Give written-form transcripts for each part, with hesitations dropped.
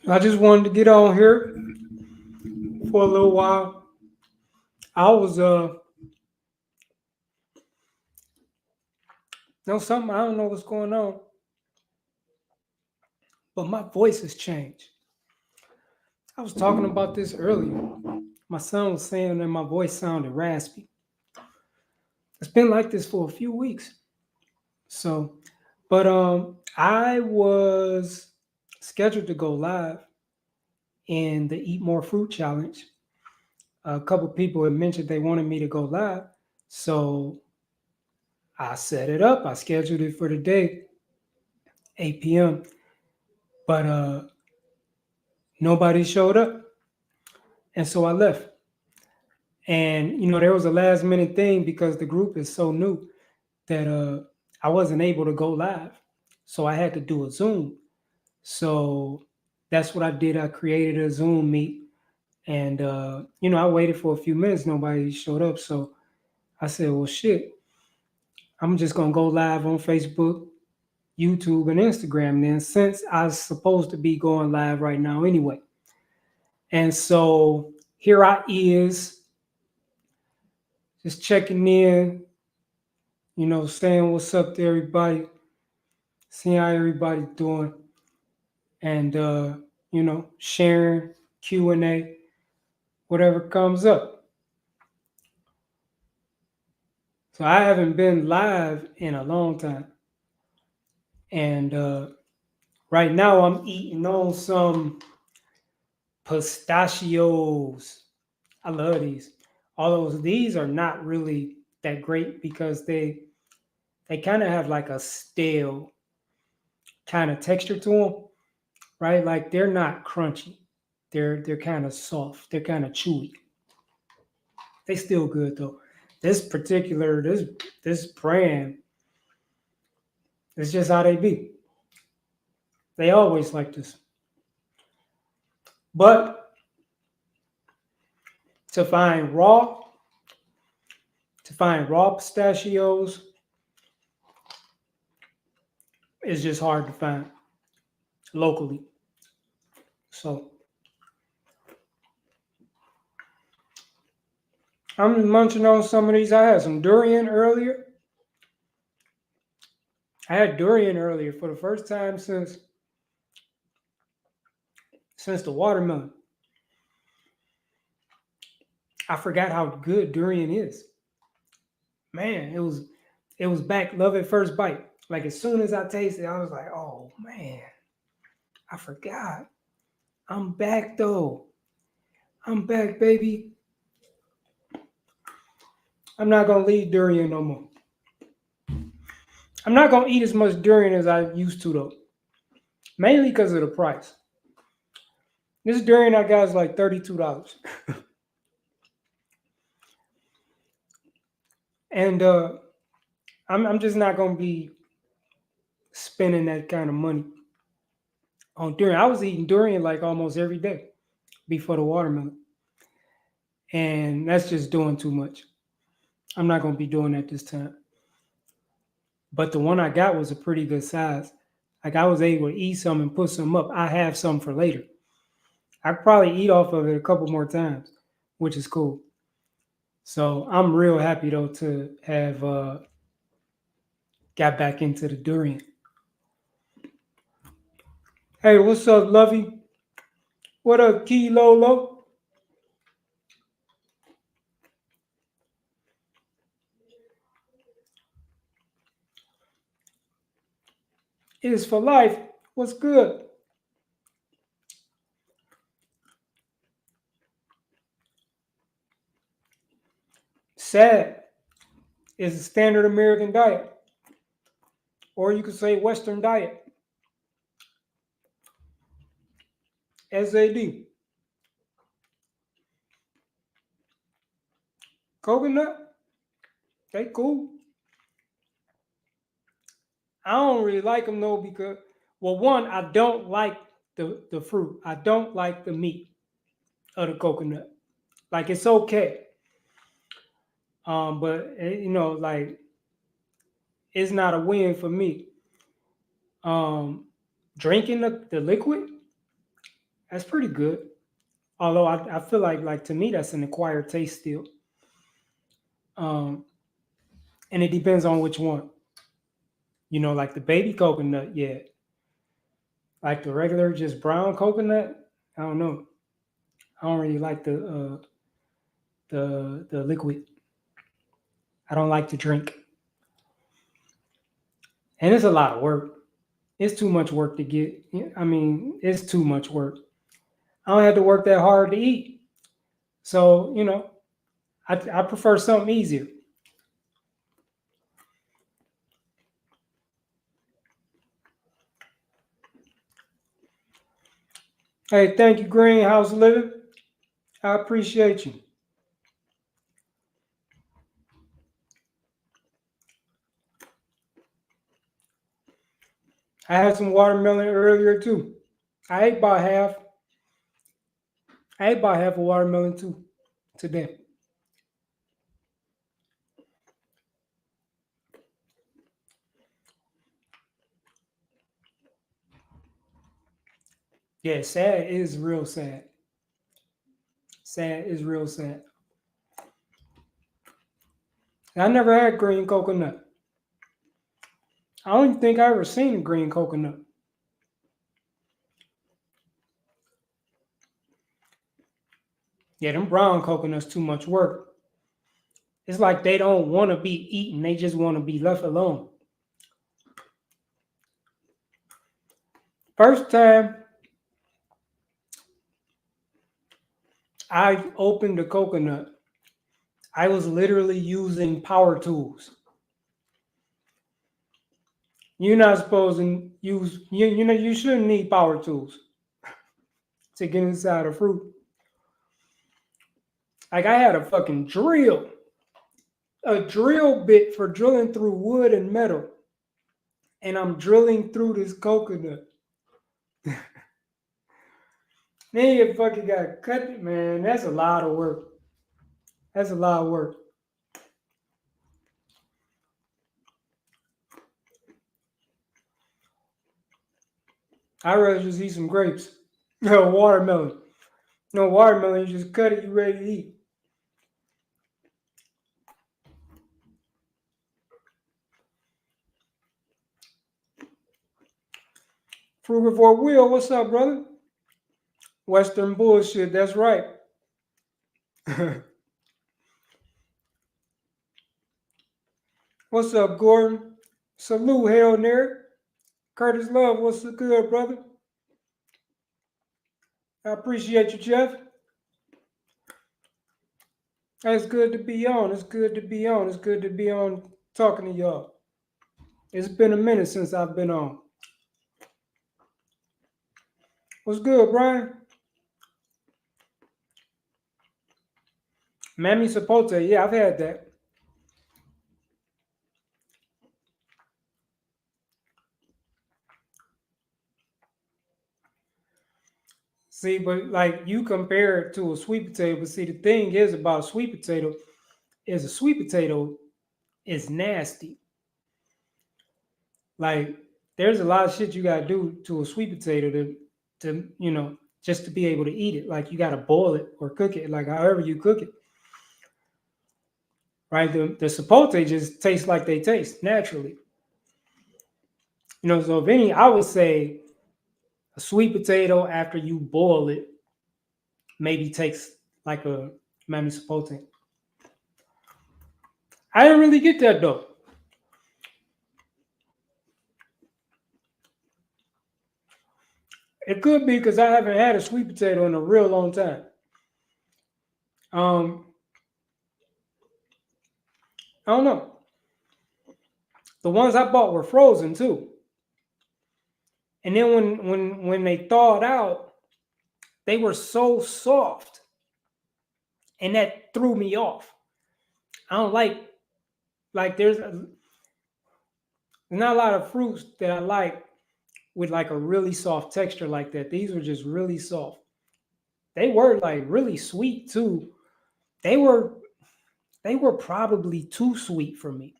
I just wanted to get on here for a little while. I was know something, I don't know what's going on, but my voice has changed. I was talking about this earlier. My son was saying that my voice sounded raspy. It's been like this for a few weeks. So, but I was scheduled to go live in the Eat More Fruit Challenge. A couple people had mentioned they wanted me to go live. So I set it up. I scheduled it for today, 8 p.m. But nobody showed up. And so I left. And there was a last minute thing because the group is so new that I wasn't able to go live. So I had to do a Zoom. So that's what I did. I created a Zoom meet. And I waited for a few minutes, nobody showed up. So I said, well shit, I'm just gonna go live on Facebook, YouTube, and Instagram then, since I was supposed to be going live right now anyway. And so here I is, just checking in, saying what's up to everybody, seeing how everybody's doing, and sharing Q&A, whatever comes up. So I haven't been live in a long time. And right now I'm eating on some pistachios. I love these. Although these are not really that great because they kind of have like a stale kind of texture to them, right? Like they're not crunchy. They're kind of soft. They're kind of chewy. They still good though. This brand is just how they be. They always like this. But to find raw, pistachios is just hard to find locally. So I'm munching on some of these. I had some durian earlier. I had durian earlier for the first time since the watermelon. I forgot how good durian is. Man, it was back love at first bite. Like as soon as I tasted it, I was like, oh man, I forgot. I'm back though. I'm back, baby. I'm not gonna leave durian no more. I'm not gonna eat as much durian as I used to though. Mainly because of the price. This durian I got is like $32. And I'm just not gonna be spending that kind of money on durian. I was eating durian like almost every day before the watermelon. And that's just doing too much. I'm not gonna be doing that this time. But the one I got was a pretty good size. Like I was able to eat some and put some up. I have some for later. I could probably eat off of it a couple more times, which is cool. So I'm real happy though to have got back into the durian. Hey, what's up, Lovey? What up, Key Lolo? Is for life. What's good? Sad is a standard American diet, or you could say Western diet. SAD. Coconut, they cool. I don't really like them though because, well, one, I don't like the fruit. I don't like the meat of the coconut. Like it's okay, but like it's not a win for me. Um, Drinking the liquid, That's pretty good. Although I feel like to me that's an acquired taste still. Um, and it depends on which one. Like the baby coconut, yeah. Like the regular just brown coconut, I don't know. I don't really like the liquid. I don't like to drink, and it's a lot of work. It's too much work to get. I mean, it's too much work. I don't have to work that hard to eat. So I prefer something easier. Hey, thank you, Greenhouse Living. I appreciate you. I had some watermelon earlier too. I ate about half. I ate about half a watermelon too today. Yeah, sad is real sad. Sad is real sad. I never had green coconut. I don't even think I ever seen a green coconut. Yeah, them brown coconuts too much work. It's like they don't want to be eaten. They just want to be left alone. First time I opened the coconut, I was literally using power tools. You're not supposed to use you shouldn't need power tools to get inside a fruit. Like I had a fucking a drill bit for drilling through wood and metal, and I'm drilling through this coconut. Then you fucking got cut, man. That's a lot of work. That's a lot of work. I'd rather just eat some grapes. No watermelon. No watermelon, you just cut it, you ready to eat. Frugivore Will, what's up, brother? Western bullshit, that's right. What's up, Gordon? Salute, Hail Nerd. Curtis Love, what's the good, brother? I appreciate you, Jeff. It's good to be on. It's good to be on. It's good to be on talking to y'all. It's been a minute since I've been on. What's good, Brian? Mammy Sapote, yeah, I've had that. See, but like you compare it to a sweet potato, but see, the thing is about a sweet potato is a sweet potato is nasty. Like there's a lot of shit you gotta do to a sweet potato to just to be able to eat it. Like you gotta boil it or cook it, like however you cook it. Right? The sapote just taste like they taste naturally. So if any, I would say a sweet potato after you boil it maybe takes like a mammy sapote. I didn't really get that though. It could be because I haven't had a sweet potato in a real long time. Um, I don't know. The ones I bought were frozen too, and then when they thawed out, they were so soft, and that threw me off. I don't like there's not a lot of fruits that I like with like a really soft texture like that. These were just really soft. They were like really sweet too. They were they were probably too sweet for me.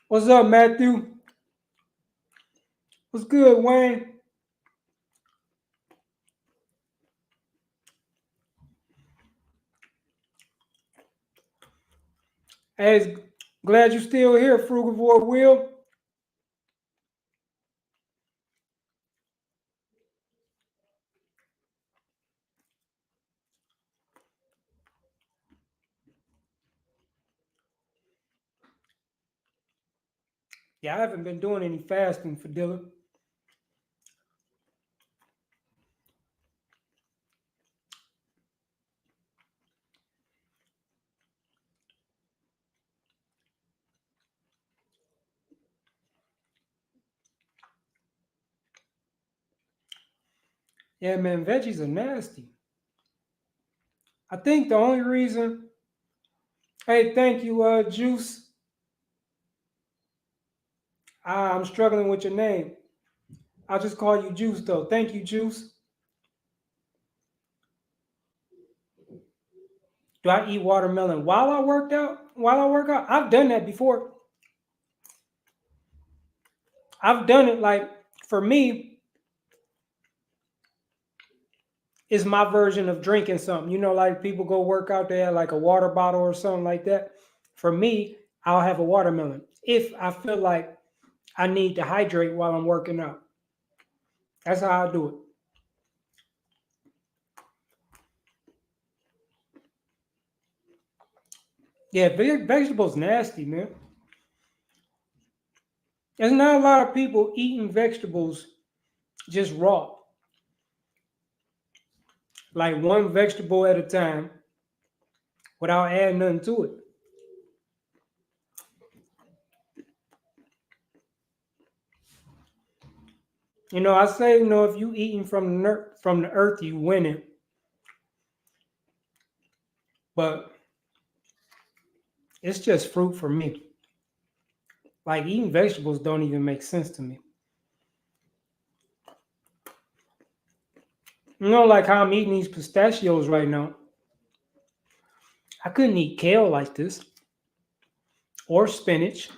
What's up, Matthew? What's good, Wayne? Hey, glad you're still here, Frugivore Will. Yeah, I haven't been doing any fasting for Dylan. Yeah, man, veggies are nasty. I think the only reason. Hey, thank you, Juice. I'm struggling with your name. I'll just call you Juice, though. Thank you, Juice. Do I eat watermelon while I worked out? While I work out? I've done that before. I've done it like for me, it's my version of drinking something. You know, like people go work out, they have like a water bottle or something like that. For me, I'll have a watermelon if I feel like I need to hydrate while I'm working out. That's how I do it. Yeah, vegetables nasty, man. There's not a lot of people eating vegetables just raw, like one vegetable at a time without adding nothing to it. You know, I say, if you eating from the earth, you winning. But it's just fruit for me. Like eating vegetables don't even make sense to me. You know, like how I'm eating these pistachios right now. I couldn't eat kale like this or spinach.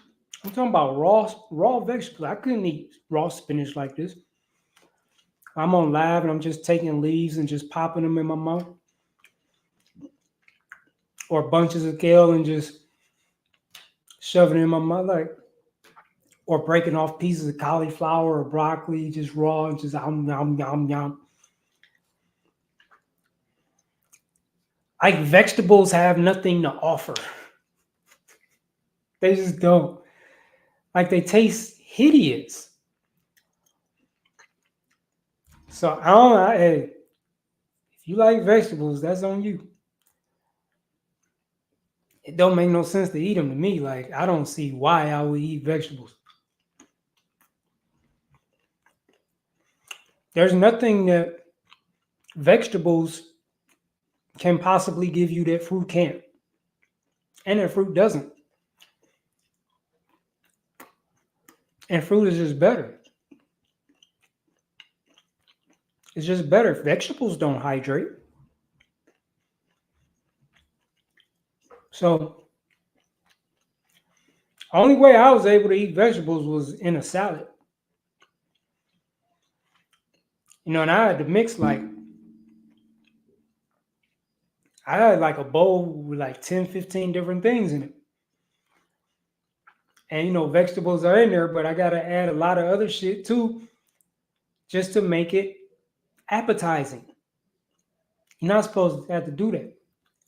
I'm talking about raw vegetables. I couldn't eat raw spinach like this. I'm on live and I'm just taking leaves and just popping them in my mouth, or bunches of kale and just shoving it in my mouth, like, or breaking off pieces of cauliflower or broccoli, just raw and just yum. Like vegetables have nothing to offer. They just don't. Like they taste hideous. So I don't know. Hey, if you like vegetables, that's on you. It don't make no sense to eat them to me. Like I don't see why I would eat vegetables. There's nothing that vegetables can possibly give you that fruit can't, and that fruit doesn't. And fruit is just better. It's just better. Vegetables don't hydrate. So only way I was able to eat vegetables was in a salad. And I had to mix I had like a bowl with like 10, 15 different things in it. And vegetables are in there, but I gotta add a lot of other shit too, just to make it appetizing. You're not supposed to have to do that.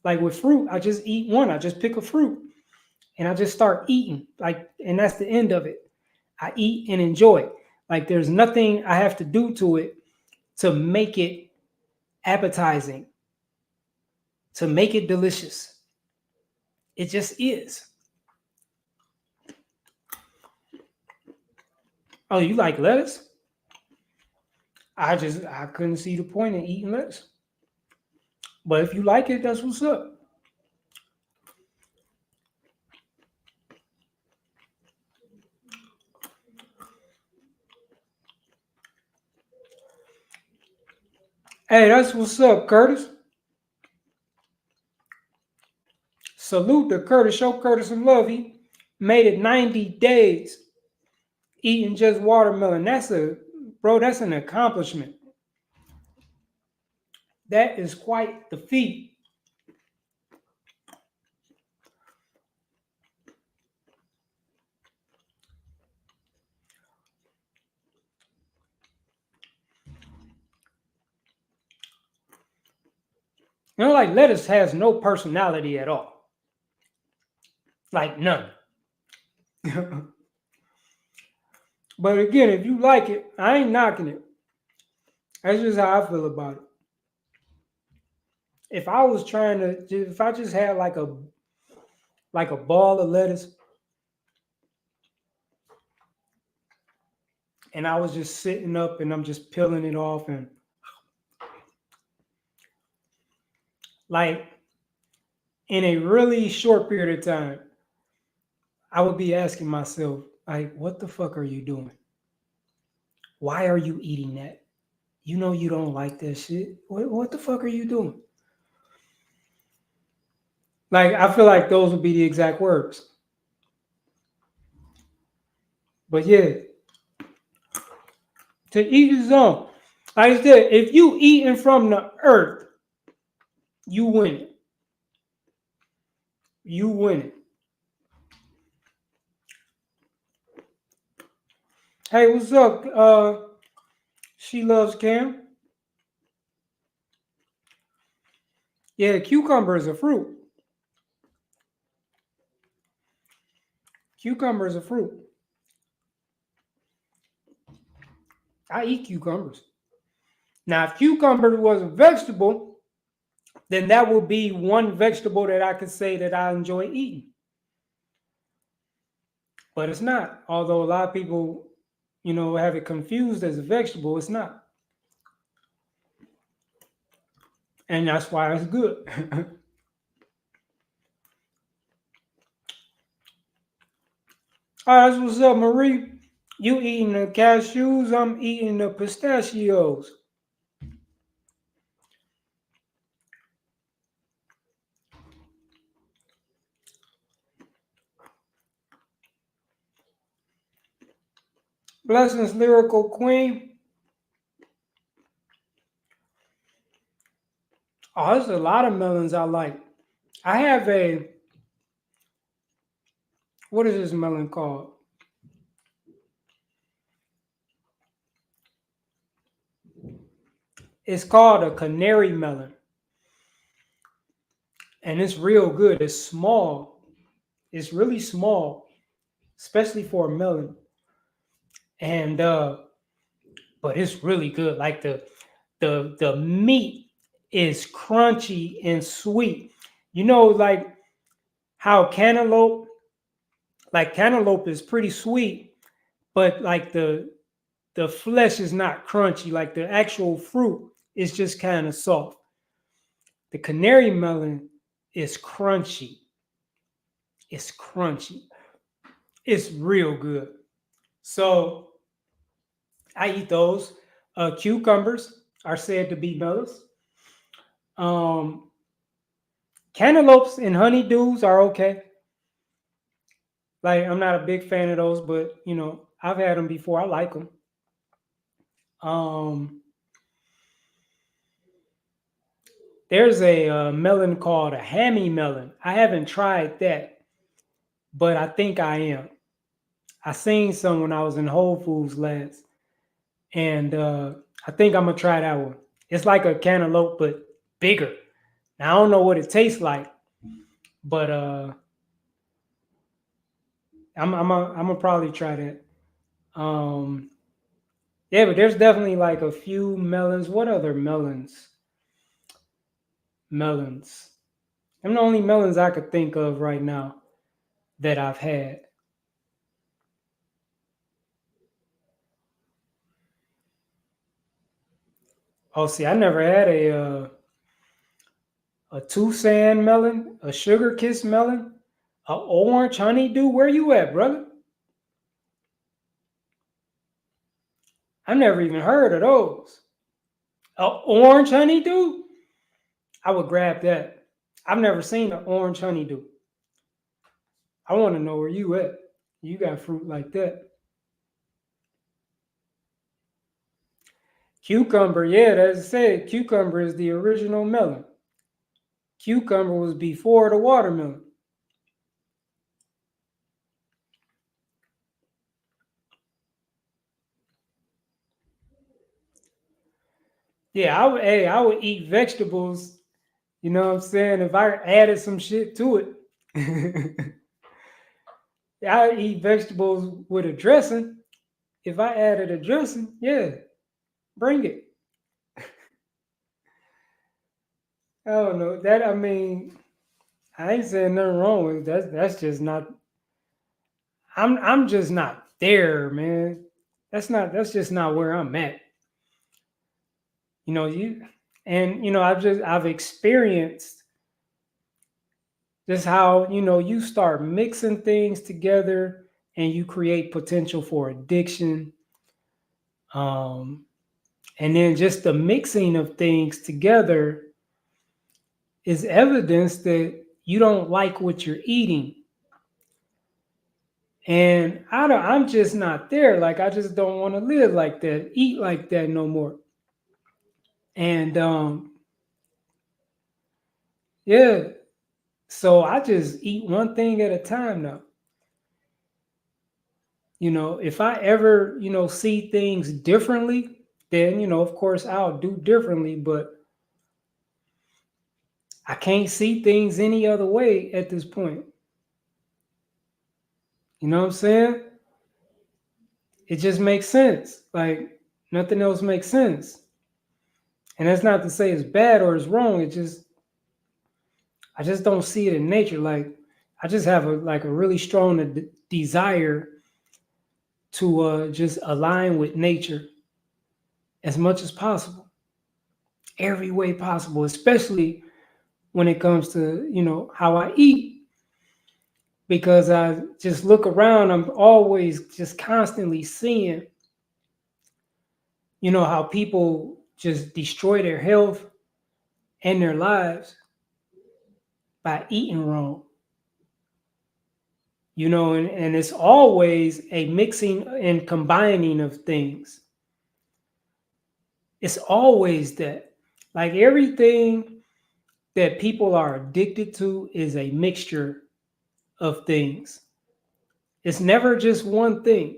Like with fruit, I just eat one. I just pick a fruit and I just start eating. And that's the end of it. I eat and enjoy it. Like there's nothing I have to do to it to make it appetizing, to make it delicious. It just is. Oh, you like lettuce? I couldn't see the point in eating lettuce. But if you like it, that's what's up. Hey, that's what's up, Curtis. Salute to Curtis. Show Curtis some love. He made it 90 days. eating just watermelon. That's an accomplishment. That is quite the feat. You know, like lettuce has no personality at all. Like none. But again, if you like it, I ain't knocking it. That's just how I feel about it. If I was trying to, if I just had like a ball of lettuce, and I was just sitting up and I'm just peeling it off, and like in a really short period of time, I would be asking myself, like, what the fuck are you doing? Why are you eating that? You know you don't like that shit. What the fuck are you doing? Like, I feel like those would be the exact words. But yeah, to each his own. Like I said, if you eating from the earth, you win it. You win it. Hey, what's up? She loves Cam. Yeah, cucumber is a fruit. Cucumber is a fruit. I eat cucumbers. Now, if cucumber was a vegetable, then that would be one vegetable that I could say that I enjoy eating. But it's not. Although a lot of people, have it confused as a vegetable, it's not. And that's why it's good. All right, that's what's up, Marie. You eating the cashews, I'm eating the pistachios. Blessings, Lyrical Queen. Oh, there's a lot of melons I like. I have what is this melon called? It's called a Canary Melon. And it's real good. It's small. It's really small, especially for a melon. And but it's really good. Like the meat is crunchy and sweet. Like how cantaloupe is pretty sweet, but like the flesh is not crunchy. Like the actual fruit is just kind of soft. The canary melon is crunchy. It's crunchy. It's real good. So I eat those. Cucumbers are said to be melons. Um, Cantaloupes and honeydews are okay. Like I'm not a big fan of those, but I've had them before. I like them. Um, there's a melon called a hammy melon. I haven't tried that, but I think I am. I seen some when I was in Whole Foods last, and I think I'm gonna try that one. It's like a cantaloupe, but bigger. Now I don't know what it tastes like, but I'm gonna probably try that. Um, yeah, but there's definitely like a few melons. What other melons? Melons. I'm the only melons I could think of right now that I've had. Oh, see, I never had a Tucson melon, a sugar kiss melon, a orange honeydew. Where you at, brother? I never even heard of those. A orange honeydew? I would grab that. I've never seen an orange honeydew. I want to know where you at. You got fruit like that. Cucumber, yeah, that's said. Cucumber is the original melon. Cucumber was before the watermelon. Yeah, I would eat vegetables, you know what I'm saying? If I added some shit to it. I would eat vegetables with a dressing. If I added a dressing, yeah, bring it. I don't know. That I mean, I ain't saying nothing wrong with it. That's just not I'm just not there, man. That's just not where I'm at. You know, I've experienced just how, you start mixing things together and you create potential for addiction. Um, and then just the mixing of things together is evidence that you don't like what you're eating. And I'm just not there. Like I just don't want to live like that, eat like that no more. And yeah, so I just eat one thing at a time now. If I ever, see things differently, then, of course I'll do differently, but I can't see things any other way at this point. You know what I'm saying? It just makes sense. Like nothing else makes sense. And that's not to say it's bad or it's wrong. I just don't see it in nature. Like I just have a really strong desire to just align with nature as much as possible, every way possible, especially when it comes to how I eat. Because I just look around, I'm always just constantly seeing how people just destroy their health and their lives by eating wrong. And it's always a mixing and combining of things. It's always that. Like everything that people are addicted to is a mixture of things. It's never just one thing.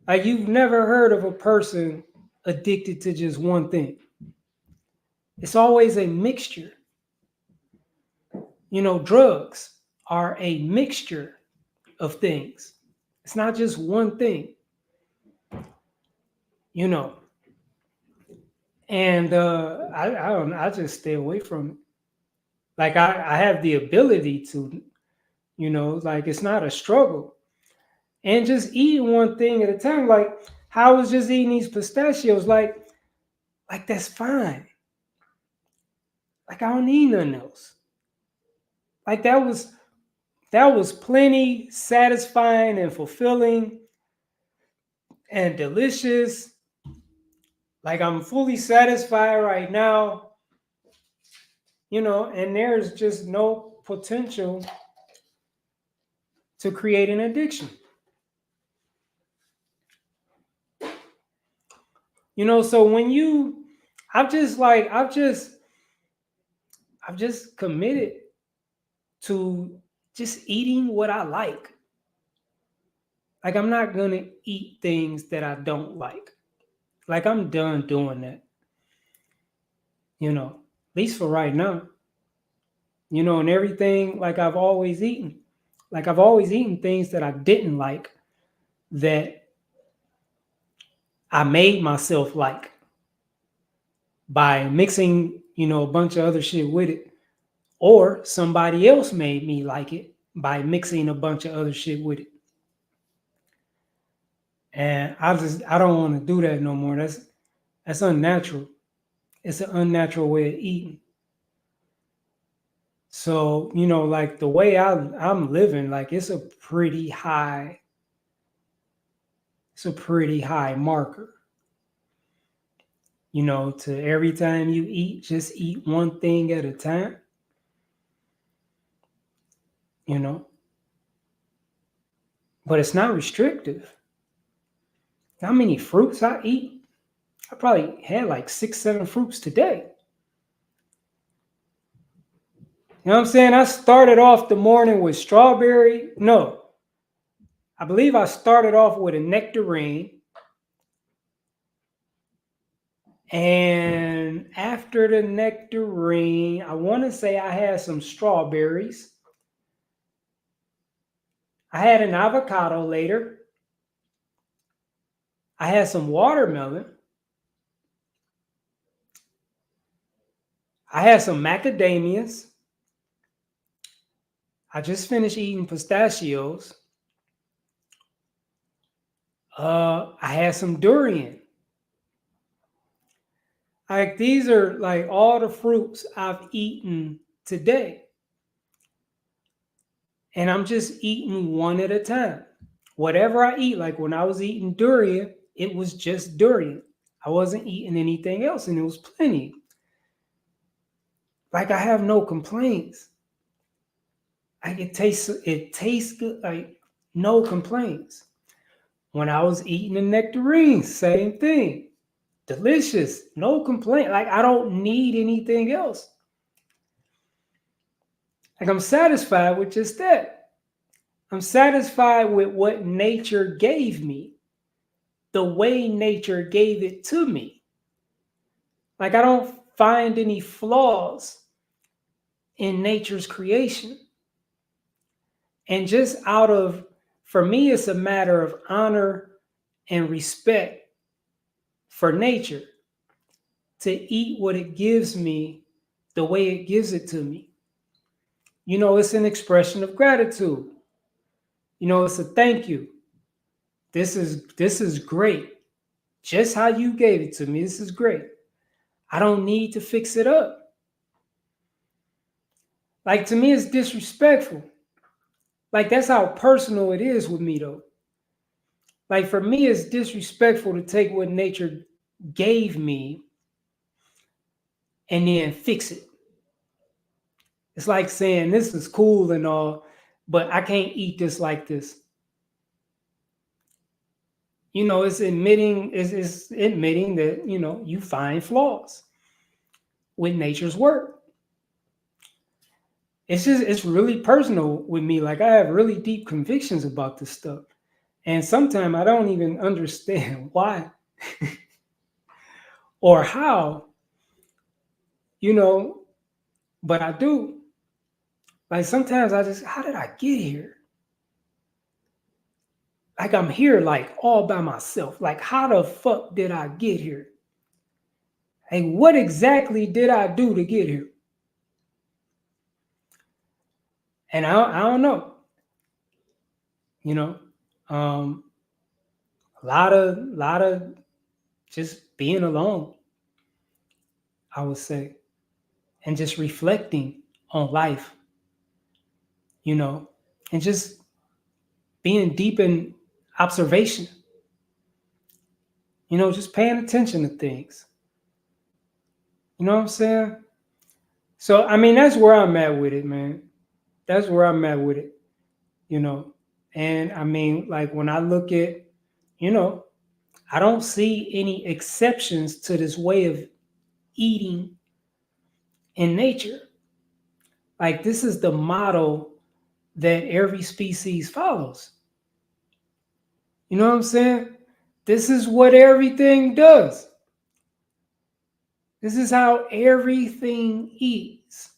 Like you've never heard of a person addicted to just one thing. It's always a mixture. Drugs are a mixture of things. It's not just one thing. you know. And I don't. I just stay away from it. Like I have the ability to, like it's not a struggle. And just eating one thing at a time. Like how I was just eating these pistachios. Like that's fine. Like I don't need nothing else. Like that was plenty satisfying and fulfilling and delicious. Like I'm fully satisfied right now, and there's just no potential to create an addiction. So when I've just committed to just eating what I like. Like I'm not gonna eat things that I don't like. Like I'm done doing that, at least for right now. And everything like I've always eaten. Like I've always eaten things that I didn't like that I made myself like by mixing, a bunch of other shit with it. Or somebody else made me like it by mixing a bunch of other shit with it. And I don't want to do that no more. That's unnatural. It's an unnatural way of eating. So, like the way I'm living, like it's a pretty high marker. To every time you eat, just eat one thing at a time. you know, but it's not restrictive. How many fruits I eat? I probably had like 6, 7 fruits today. You know what I'm saying? I started off the morning with strawberry. No, I believe I started off with a nectarine. And after the nectarine, I want to say I had some strawberries. I had an avocado later. I had some watermelon. I had some macadamias. I just finished eating pistachios. I had some durian. Like these are like all the fruits I've eaten today. And I'm just eating one at a time. Whatever I eat, like when I was eating durian, it was just durian. I wasn't eating anything else, and it was plenty. Like I have no complaints. Like it tastes good. Like no complaints. When I was eating the nectarines, same thing. Delicious, no complaint. Like I don't need anything else. Like I'm satisfied with just that. I'm satisfied with what nature gave me, the way nature gave it to me. Like I don't find any flaws in nature's creation. And just for me, it's a matter of honor and respect for nature to eat what it gives me the way it gives it to me. You know, it's an expression of gratitude. You know, it's a thank you. This is great. Just how you gave it to me. This is great. I don't need to fix it up. Like to me, it's disrespectful. Like that's how personal it is with me though. Like for me, it's disrespectful to take what nature gave me and then fix it. It's like saying this is cool and all, but I can't eat this like this. You know, it's admitting that, you know, you find flaws with nature's work. It's really personal with me. Like I have really deep convictions about this stuff. And sometimes I don't even understand why or how, you know, but I do. Like sometimes how did I get here? Like I'm here like all by myself. Like how the fuck did I get here? Like what exactly did I do to get here? And I don't know. You know, um, a lot of just being alone, I would say, and just reflecting on life, you know, and just being deep in observation, you know, just paying attention to things. You know what I'm saying? So, I mean, that's where I'm at with it, man. That's where I'm at with it, you know. And I mean, like when I look at, you know, I don't see any exceptions to this way of eating in nature. Like this is the model that every species follows. You know what I'm saying? This is what everything does. This is how everything eats.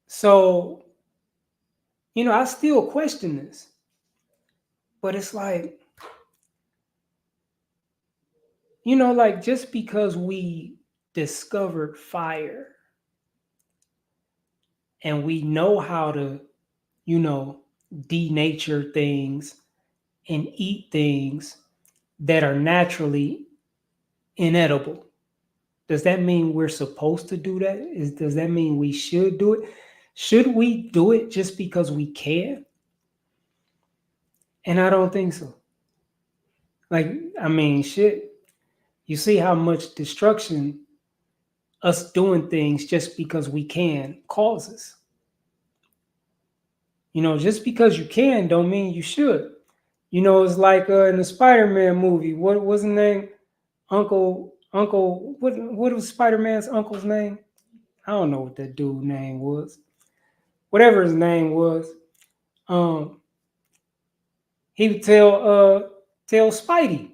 So, you know, I still question this. But it's like, you know, like just because we discovered fire and we know how to, you know, denature things and eat things that are naturally inedible. Does that mean we're supposed to do that? Does that mean we should do it? Should we do it just because we can? And I don't think so. Like, I mean, shit. You see how much destruction us doing things just because we can causes. You know, just because you can don't mean you should. It's like in the Spider-Man movie. What was his name? Uncle. What was Spider-Man's uncle's name? I don't know what that dude's name was. Whatever his name was, um, he would tell Spidey.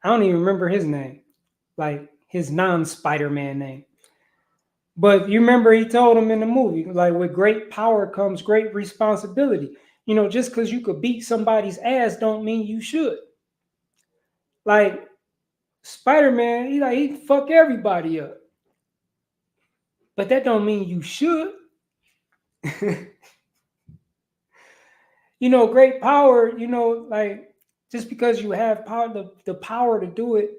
I don't even remember his name, like his non-Spider-Man name. But you remember he told him in the movie, like with great power comes great responsibility. Just because you could beat somebody's ass don't mean you should. Like Spider-Man, he fuck everybody up. But that don't mean you should. Great power, like just because you have power, the power to do it,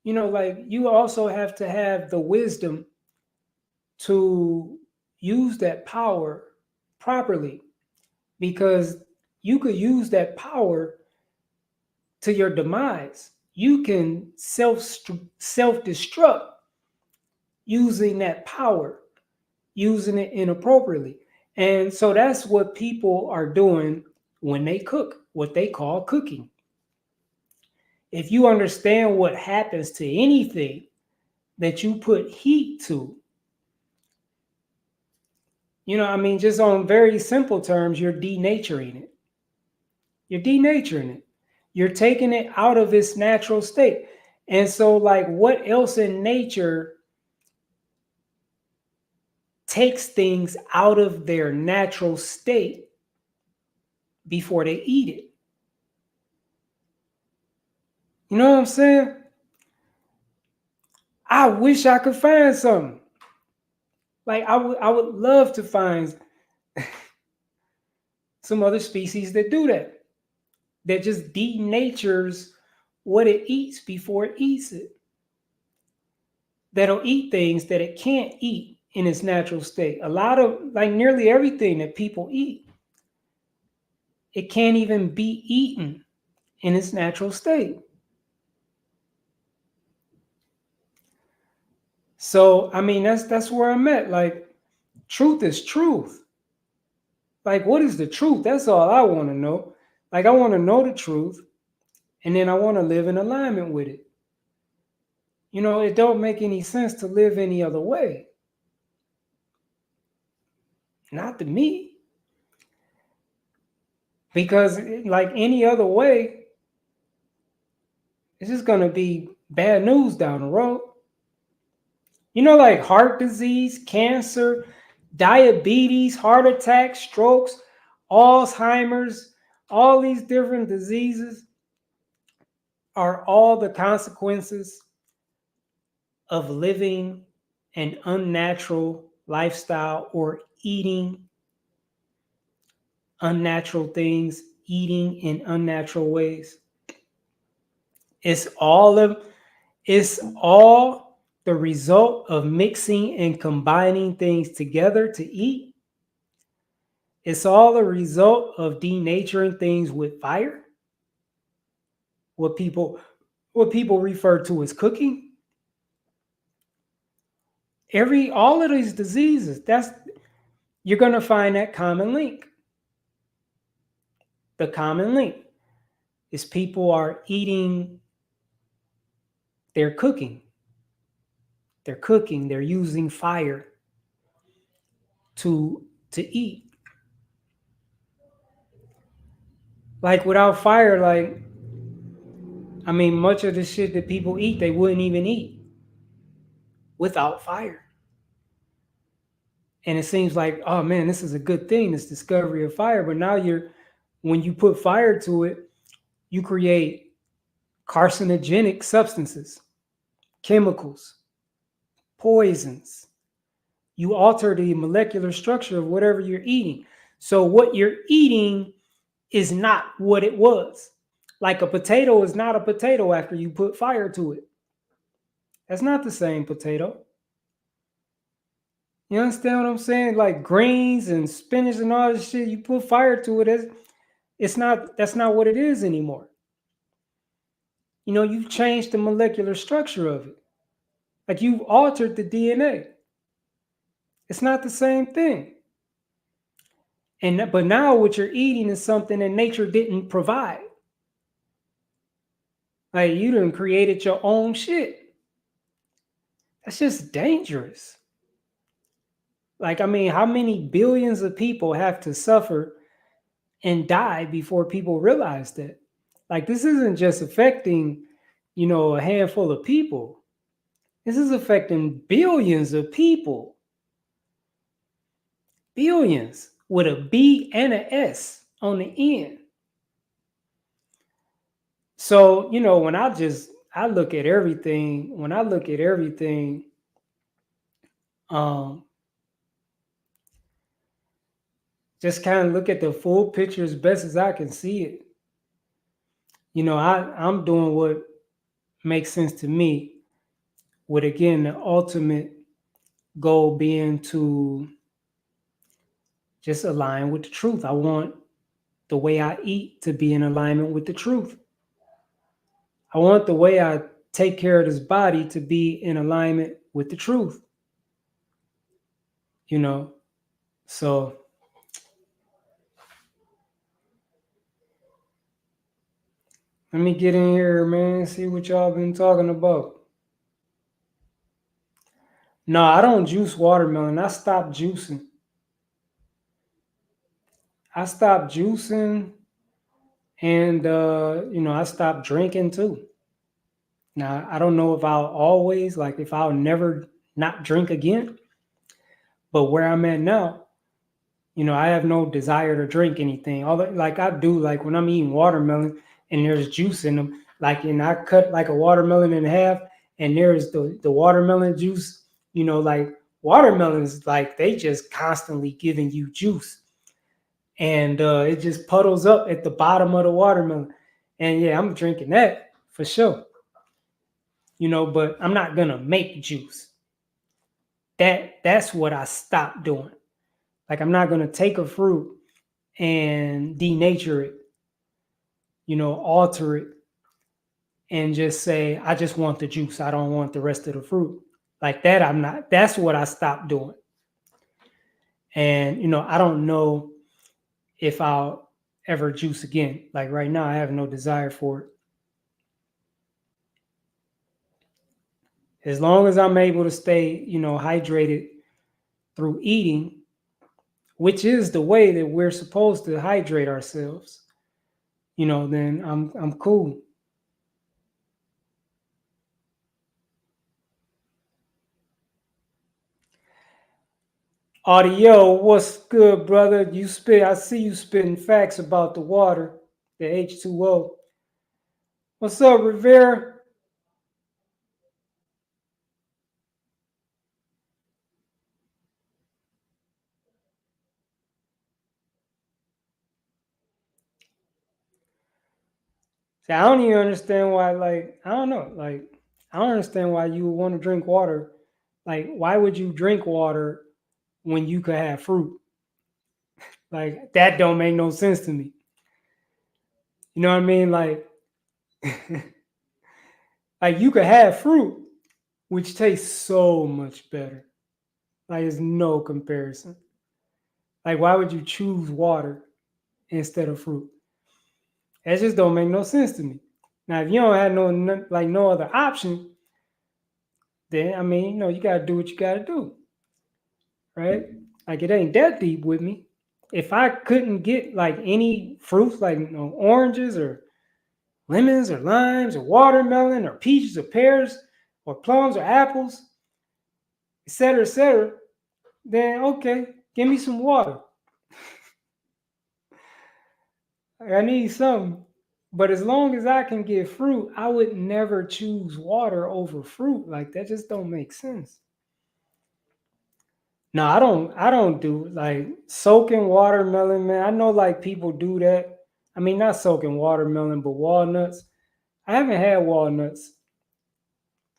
like you also have to have the wisdom to use that power properly, because you could use that power to your demise. You can self-destruct using that power, using it inappropriately. And so that's what people are doing when they cook, what they call cooking. If you understand what happens to anything that you put heat to, just on very simple terms, you're denaturing it. You're denaturing it. You're taking it out of its natural state. And so, like, what else in nature takes things out of their natural state before they eat it? You know what I'm saying? I wish I could find something. Like I would love to find some other species that do that. That just denatures what it eats before it eats it. That'll eat things that it can't eat in its natural state. A lot of, like nearly everything that people eat, it can't even be eaten in its natural state. So that's where I'm at. Like, truth is truth. Like, what is the truth? That's all I want to know. Like, I want to know the truth, and then I want to live in alignment with it. It don't make any sense to live any other way. Not to me. Because like any other way, it's just gonna be bad news down the road. Like heart disease, cancer, diabetes, heart attacks, strokes, Alzheimer's, all these different diseases are all the consequences of living an unnatural lifestyle or eating unnatural things, eating in unnatural ways. It's all the result of mixing and combining things together to eat. It's all the result of denaturing things with fire. What people refer to as cooking. All of these diseases, you're going to find that common link. The common link is people are eating, they're cooking. They're using fire to eat. Like without fire, much of the shit that people eat, they wouldn't even eat without fire. And it seems like, oh man, this is a good thing, this discovery of fire. But now when you put fire to it, you create carcinogenic substances, chemicals, poisons. You alter the molecular structure of whatever you're eating. So what you're eating is not what it was. Like a potato is not a potato after you put fire to it. That's not the same potato. You understand what I'm saying? Like greens and spinach and all this shit, you put fire to it, that's not what it is anymore. You've changed the molecular structure of it. Like you've altered the DNA. It's not the same thing. But now what you're eating is something that nature didn't provide. Like you done created your own shit. That's just dangerous. Like, I mean, how many billions of people have to suffer and die before people realize that? Like, this isn't just affecting, a handful of people. This is affecting billions of people. Billions with a B and a S on the end. So, when I look at everything, um, just kind of look at the full picture as best as I can see it. I'm doing what makes sense to me, with again the ultimate goal being to just align with the truth. I want the way I eat to be in alignment with the truth. I want the way I take care of this body to be in alignment with the truth. So let me get in here, man, see what y'all been talking about. No, I don't juice watermelon. I stopped juicing. And I stopped drinking too. Now, I don't know if if I'll never not drink again, but where I'm at now, I have no desire to drink anything. Although, like I do, like when I'm eating watermelon and there's juice in them, and I cut like a watermelon in half and there's the watermelon juice, like watermelons, like they just constantly giving you juice. And it just puddles up at the bottom of the watermelon. And yeah, I'm drinking that for sure. But I'm not gonna make juice. That's what I stopped doing. Like I'm not gonna take a fruit and denature it, alter it, and just say, I just want the juice. I don't want the rest of the fruit. Like that, that's what I stopped doing. And I don't know if I'll ever juice again. Like right now, I have no desire for it. As long as I'm able to stay, hydrated through eating, which is the way that we're supposed to hydrate ourselves, then I'm cool. Audio, what's good, brother? I see you spitting facts about the water, the H2O. What's up, Rivera? See, I don't even understand why, I don't know. I don't understand why you would want to drink water. Like, why would you drink water when you could have fruit? Like, that don't make no sense to me. You know what I mean? Like, like you could have fruit, which tastes so much better. Like, there's no comparison. Like, why would you choose water instead of fruit? That just don't make no sense to me. Now, if you don't have no other option, then I mean, you gotta do what you gotta do, right? Like it ain't that deep with me. If I couldn't get like any fruits, like oranges or lemons or limes or watermelon or peaches or pears or plums or apples, et cetera, then okay, give me some water. I need something. But as long as I can get fruit, I would never choose water over fruit. Like that just don't make sense. No, I don't do like soaking watermelon, man. I know like people do that. I mean, not soaking watermelon, but walnuts. I haven't had walnuts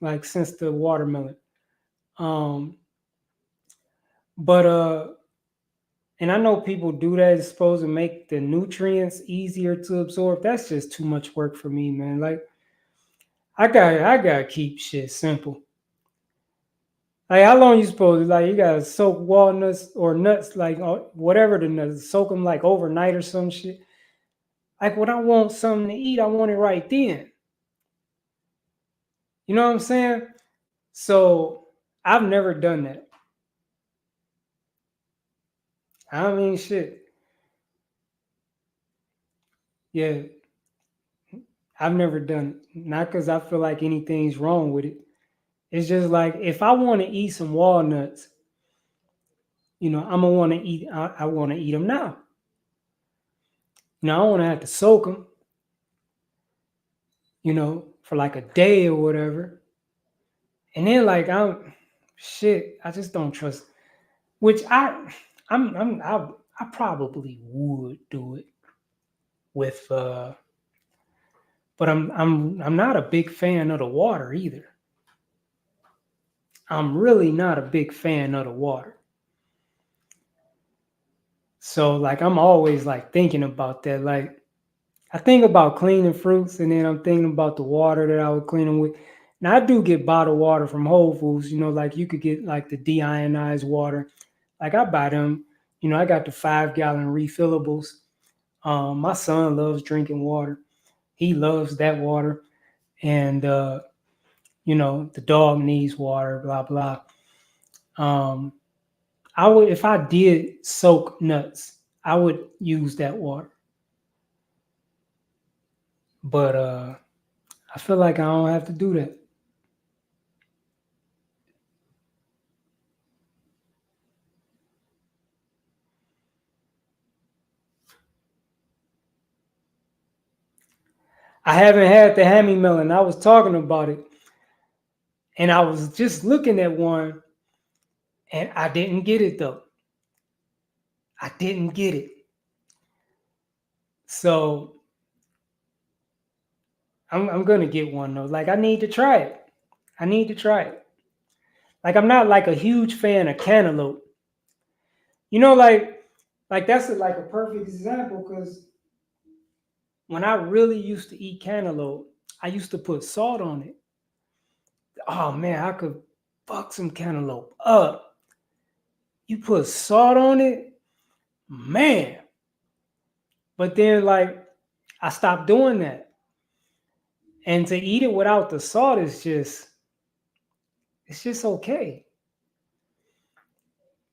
like since the watermelon. Um, but and I know people do that. It's supposed to make the nutrients easier to absorb. That's just too much work for me, man. Like I gotta keep shit simple. Like how long you supposed to, like you gotta soak walnuts or nuts, like whatever the nuts, soak them like overnight or some shit. Like when I want something to eat, I want it right then. You know what I'm saying? So I've never done that. I mean, shit. Yeah, I've never done it. Not because I feel like anything's wrong with it. It's just like if I want to eat some walnuts, I'm gonna want to eat. I want to eat them now. I don't want to have to soak them, for like a day or whatever. And then like shit, I just don't trust. Which I probably would do it with, but I'm not a big fan of the water either. I'm really not a big fan of the water. So like I'm always like thinking about that. Like I think about cleaning fruits, and then I'm thinking about the water that I would clean them with. Now I do get bottled water from Whole Foods. Like you could get like the deionized water. Like I buy them. I got the 5-gallon refillables. My son loves drinking water. He loves that water, and the dog needs water. Blah blah. Um, I would, if I did soak nuts, I would use that water. But I feel like I don't have to do that. I haven't had the Hammy Melon. I was talking about it, and I was just looking at one, and I didn't get it though. I didn't get it. So I'm gonna get one though. Like I need to try it. I need to try it. Like I'm not like a huge fan of cantaloupe. Like that's like a perfect example because when I really used to eat cantaloupe, I used to put salt on it. Oh man, I could fuck some cantaloupe up. You put salt on it, man. But then like I stopped doing that. And to eat it without the salt is just it's just okay.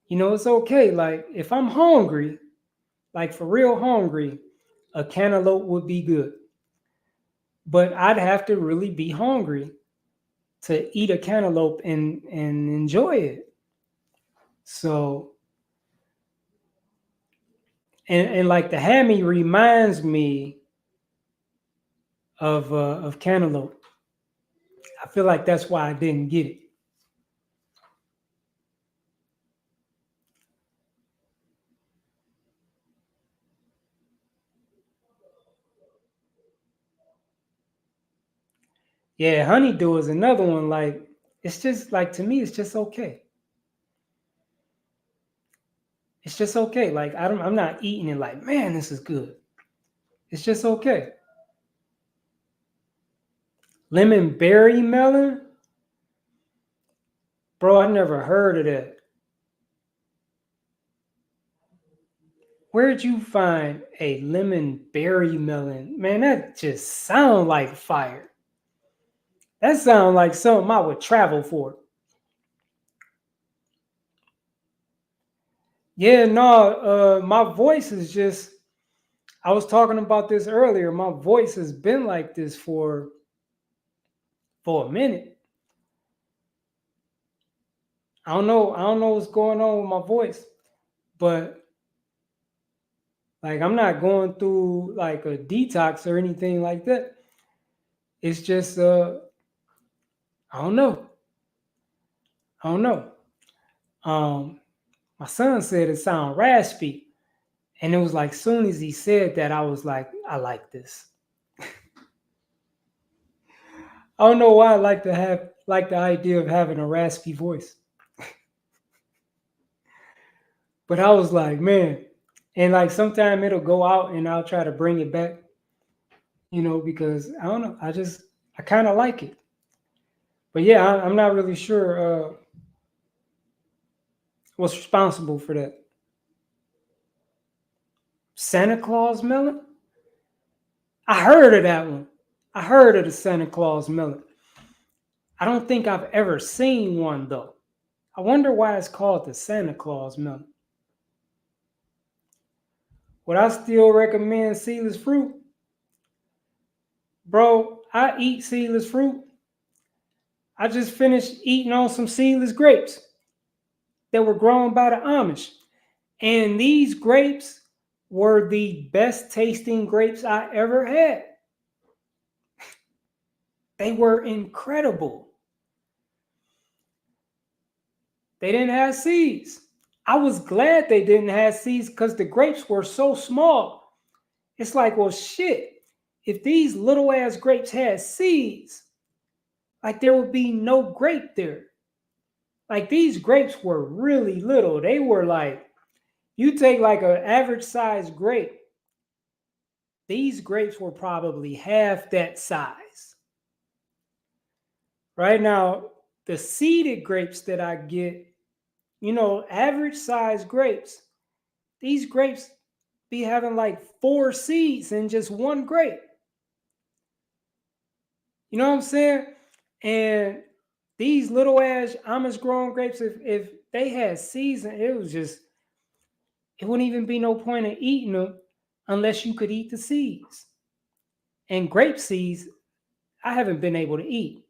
It's okay. Like if I'm hungry, like for real hungry, a cantaloupe would be good. But I'd have to really be hungry to eat a cantaloupe and enjoy it. So and like the hammy reminds me of cantaloupe. I feel like that's why I didn't get it. Yeah, honeydew is another one. Like it's just like to me, it's just okay. It's just okay. Like I'm not eating it like, man, this is good. It's just okay. Lemon berry melon, bro. I never heard of that. Where'd you find a lemon berry melon? Man, that just sound like fire. That sound like something I would travel for. Yeah, no, my voice is just. I was talking about this earlier. My voice has been like this for a minute. I don't know. I don't know what's going on with my voice, but like I'm not going through like a detox or anything like that. It's just I don't know. I don't know. Um my son said it sound raspy. And it was like soon as he said that, I was like, I like this. I don't know why I like the idea of having a raspy voice. But I was like, man. And like sometime it'll go out and I'll try to bring it back, because I don't know. I kind of like it. But yeah, I'm not really sure. What's responsible for that? Santa Claus melon? I heard of that one. I heard of the Santa Claus melon. I don't think I've ever seen one though. I wonder why it's called the Santa Claus melon. Would I still recommend seedless fruit? Bro, I eat seedless fruit. I just finished eating on some seedless grapes that were grown by the Amish. And these grapes were the best tasting grapes I ever had. They were incredible. They didn't have seeds. I was glad they didn't have seeds because the grapes were so small. It's like, well, shit, if these little ass grapes had seeds, like there would be no grape there. Like these grapes were really little. They were like, you take like an average size grape, these grapes were probably half that size. Right now, the seeded grapes that I get, average size grapes, these grapes be having like 4 seeds in just one grape. You know what I'm saying? And these little ass Amish grown grapes, if they had seeds, it wouldn't even be no point in eating them unless you could eat the seeds. And grape seeds, I haven't been able to eat.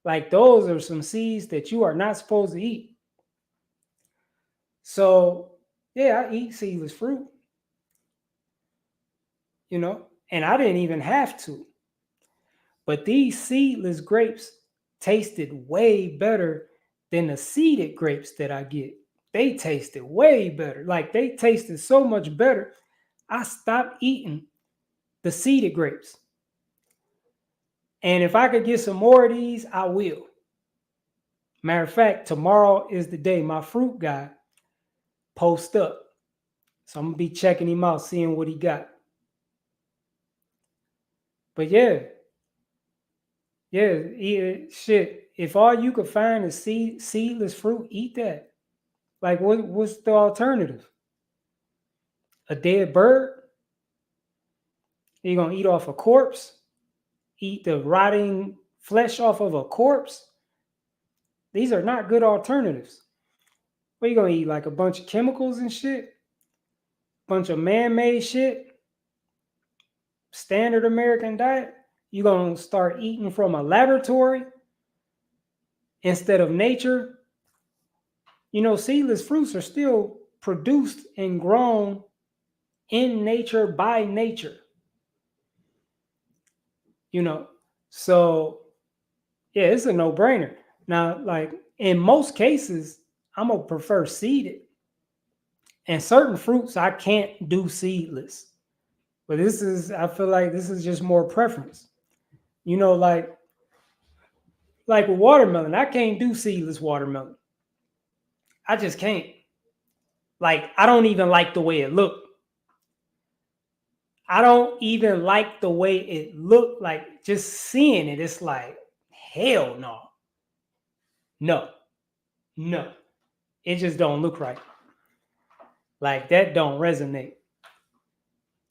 Like those are some seeds that you are not supposed to eat. So yeah, I eat seedless fruit, and I didn't even have to. But these seedless grapes tasted way better than the seeded grapes that I get. They tasted way better. Like they tasted so much better. I stopped eating the seeded grapes. And if I could get some more of these, I will. Matter of fact, tomorrow is the day my fruit guy posts up. So I'm going to be checking him out, seeing what he got. But yeah, shit. If all you could find is seedless fruit, eat that. Like, what's the alternative? A dead bird? You're going to eat off a corpse? Eat the rotting flesh off of a corpse? These are not good alternatives. What are you going to eat? Like a bunch of chemicals and shit? Bunch of man-made shit? Standard American diet? You're going to start eating from a laboratory instead of nature? Seedless fruits are still produced and grown in nature by nature. So yeah, it's a no-brainer. Now, like in most cases, I'm gonna prefer seeded. And certain fruits I can't do seedless. But I feel like this is just more preference. Like with watermelon, I can't do seedless watermelon. I just can't. Like, I don't even like the way it looked. I don't even like the way it looked. Like, just seeing it, it's like, hell no. No. It just don't look right. Like, that don't resonate.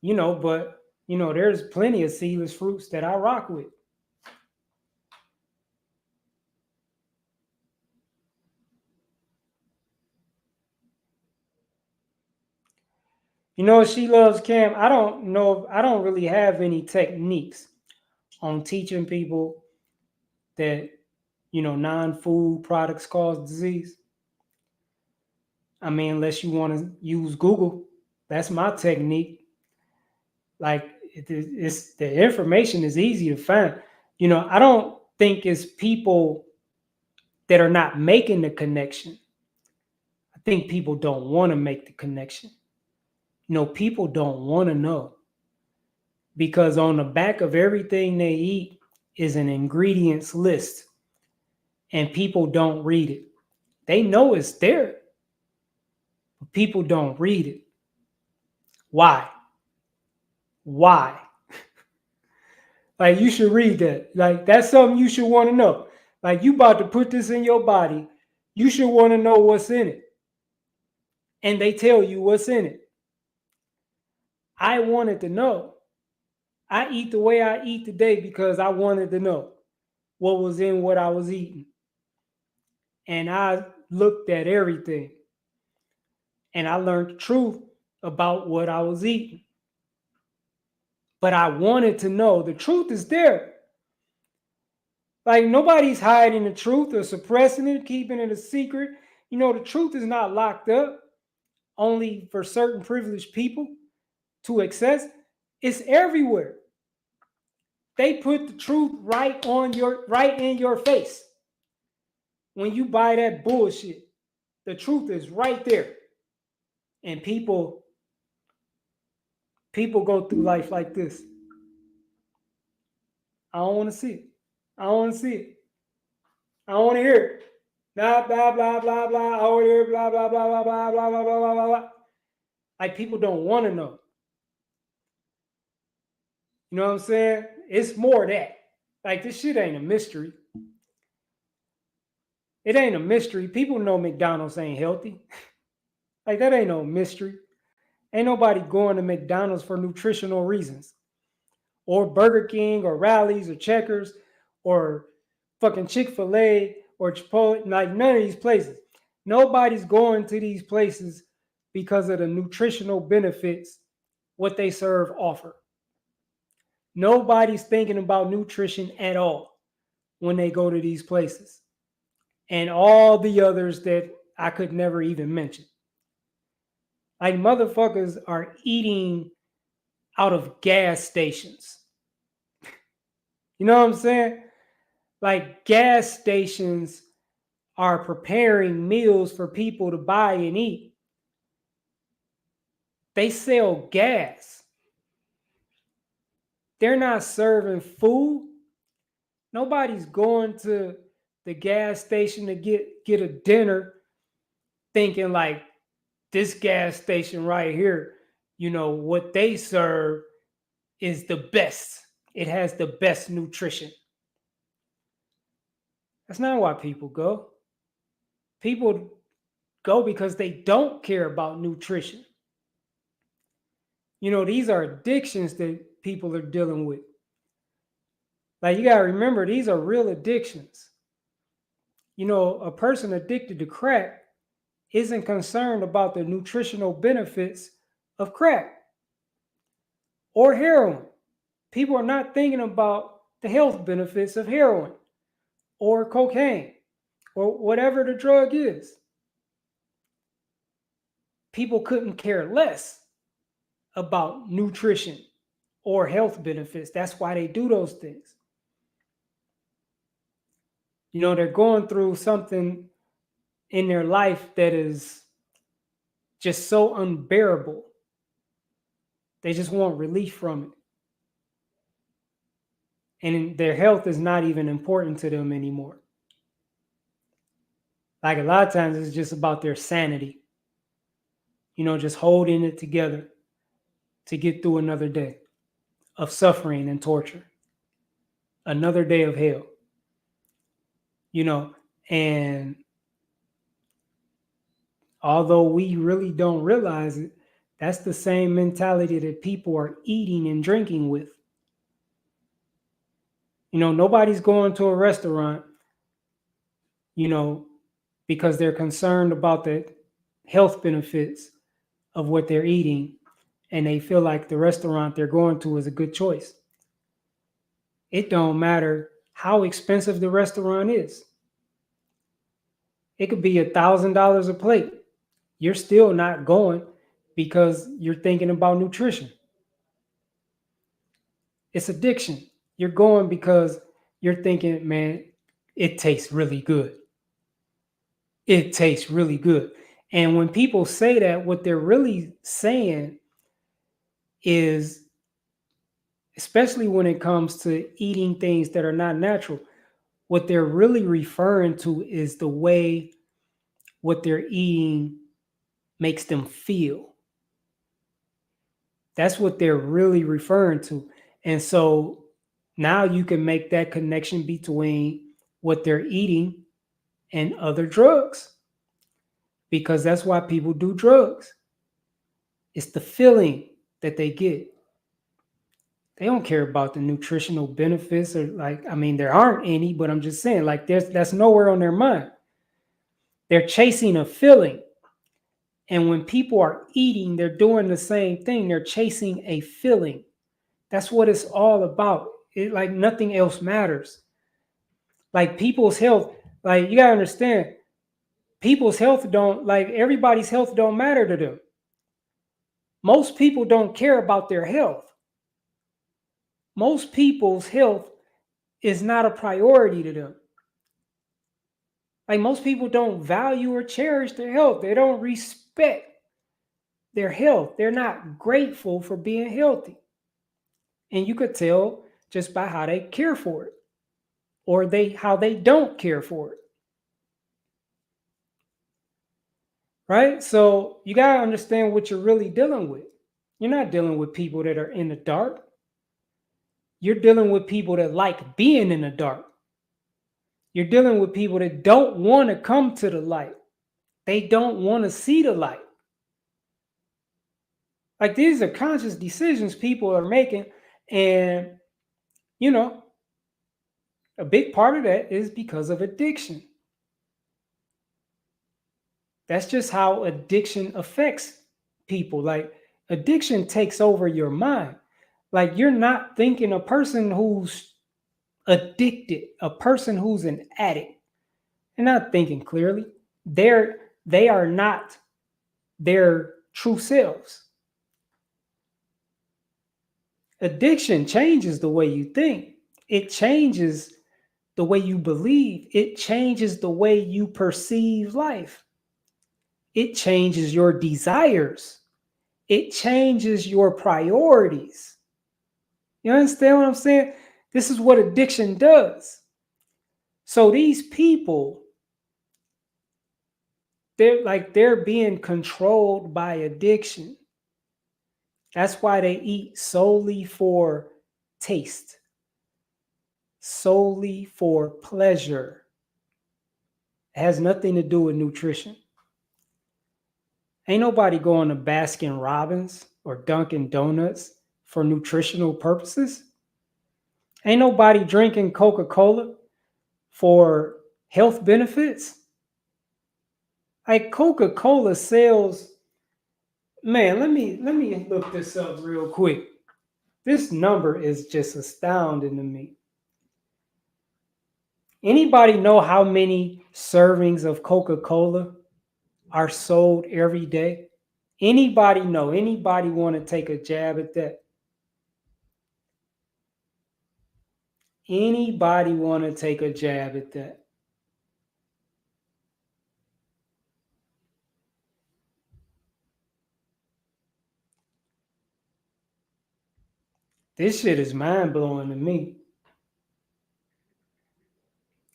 But, there's plenty of seedless fruits that I rock with. She loves Cam. I don't know. I don't really have any techniques on teaching people that, non-food products cause disease. I mean, unless you want to use Google, that's my technique. Like, it's the information is easy to find. I don't think it's people that are not making the connection. I think people don't want to make the connection. People don't want to know, because on the back of everything they eat is an ingredients list, and people don't read it. They know it's there, but people don't read it. Why? Like, you should read that. Like, that's something you should want to know. Like, you about to put this in your body, you should want to know what's in it. and they tell you what's in it. I wanted to know. I eat the way I eat today because I wanted to know what was in what I was eating. And I looked at everything and I learned the truth about what I was eating. But I wanted to know. The truth is there. Like, nobody's hiding the truth or suppressing it, keeping it a secret. The truth is not locked up only for certain privileged people to access. It's everywhere. They put the truth right in your face. When you buy that bullshit, the truth is right there. And people go through life like this. I don't want to see it. I don't want to see it. I don't want to hear it. Blah, blah, blah, blah, blah. I want to hear blah, blah, blah, blah, blah, blah, blah, blah, blah, blah. Like, people don't want to know. You know what I'm saying? It's more that. Like, this shit ain't a mystery. It ain't a mystery. People know McDonald's ain't healthy. Like, that ain't no mystery. Ain't nobody going to McDonald's for nutritional reasons. Or Burger King or Rallies or Checkers or fucking Chick-fil-A or Chipotle. Like, none of these places. Nobody's going to these places because of the nutritional benefits what they serve offer. Nobody's thinking about nutrition at all when they go to these places. And all the others that I could never even mention. Like, motherfuckers are eating out of gas stations. You know what I'm saying? Like, gas stations are preparing meals for people to buy and eat. They sell gas. They're not serving food. Nobody's going to the gas station to get a dinner thinking like, this gas station right here, what they serve is the best. It has the best nutrition. That's not why people go. People go because they don't care about nutrition. These are addictions that people are dealing with. Like, you got to remember, these are real addictions. A person addicted to crack isn't concerned about the nutritional benefits of crack or heroin. People are not thinking about the health benefits of heroin or cocaine or whatever the drug is. People couldn't care less about nutrition or health benefits. That's why they do those things. They're going through something in their life that is just so unbearable. They just want relief from it. And their health is not even important to them anymore. Like, a lot of times it's just about their sanity. Just holding it together to get through another day of suffering and torture. Another day of hell. And although we really don't realize it, that's the same mentality that people are eating and drinking with. Nobody's going to a restaurant, because they're concerned about the health benefits of what they're eating, and they feel like the restaurant they're going to is a good choice. It don't matter how expensive the restaurant is. It could be $1,000 a plate. You're still not going because you're thinking about nutrition. It's addiction. You're going because you're thinking, man, it tastes really good. It tastes really good. And when people say that, what they're really saying is, especially when it comes to eating things that are not natural, what they're really referring to is the way what they're eating makes them feel. That's what they're really referring to. And so now you can make that connection between what they're eating and other drugs. because that's why people do drugs. It's the feeling that they get. They don't care about the nutritional benefits or there aren't any, but I'm just saying that's nowhere on their mind. They're chasing a feeling. And when people are eating, they're doing the same thing. They're chasing a feeling. That's what it's all about. Nothing else matters. Like people's health, you gotta understand, people's health everybody's health don't matter to them. Most people don't care about their health. Most people's health is not a priority to them. Most people don't value or cherish their health. They don't respect their health. They're not grateful for being healthy. And you could tell just by how they care for it or how they don't care for it. Right? So you got to understand what you're really dealing with. You're not dealing with people that are in the dark. You're dealing with people that like being in the dark. You're dealing with people that don't want to come to the light. They don't want to see the light. These are conscious decisions people are making. And, a big part of that is because of addiction. That's just how addiction affects people. Addiction takes over your mind. You're not thinking. A person who's addicted, a person who's an addict, they're not thinking clearly. They are not their true selves. Addiction changes the way you think. It changes the way you believe. It changes the way you perceive life. It changes your desires. It changes your priorities. You understand what I'm saying? This is what addiction does. So these people, they're being controlled by addiction. That's why they eat solely for taste, solely for pleasure. It has nothing to do with nutrition. Ain't nobody going to Baskin Robbins or Dunkin' Donuts for nutritional purposes. Ain't nobody drinking Coca-Cola for health benefits. Coca-Cola sells, man, let me look this up real quick. This number is just astounding to me. Anybody know how many servings of Coca-Cola are sold every day? Anybody know? Anybody want to take a jab at that? Anybody want to take a jab at that? This shit is mind-blowing to me.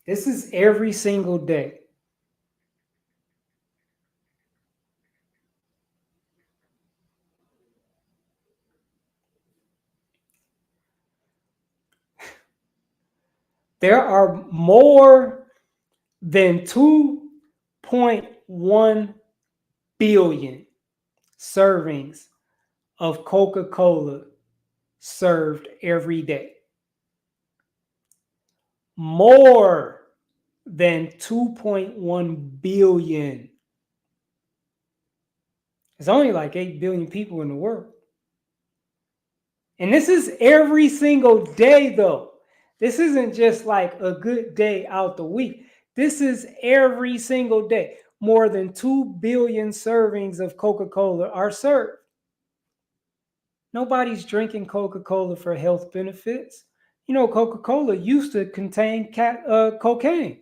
This is every single day. There are more than 2.1 billion servings of Coca-Cola served every day. More than 2.1 billion. There's only 8 billion people in the world. And this is every single day, though. This isn't just a good day out the week. This is every single day. More than 2 billion servings of Coca-Cola are served. Nobody's drinking Coca-Cola for health benefits. Coca-Cola used to contain cocaine.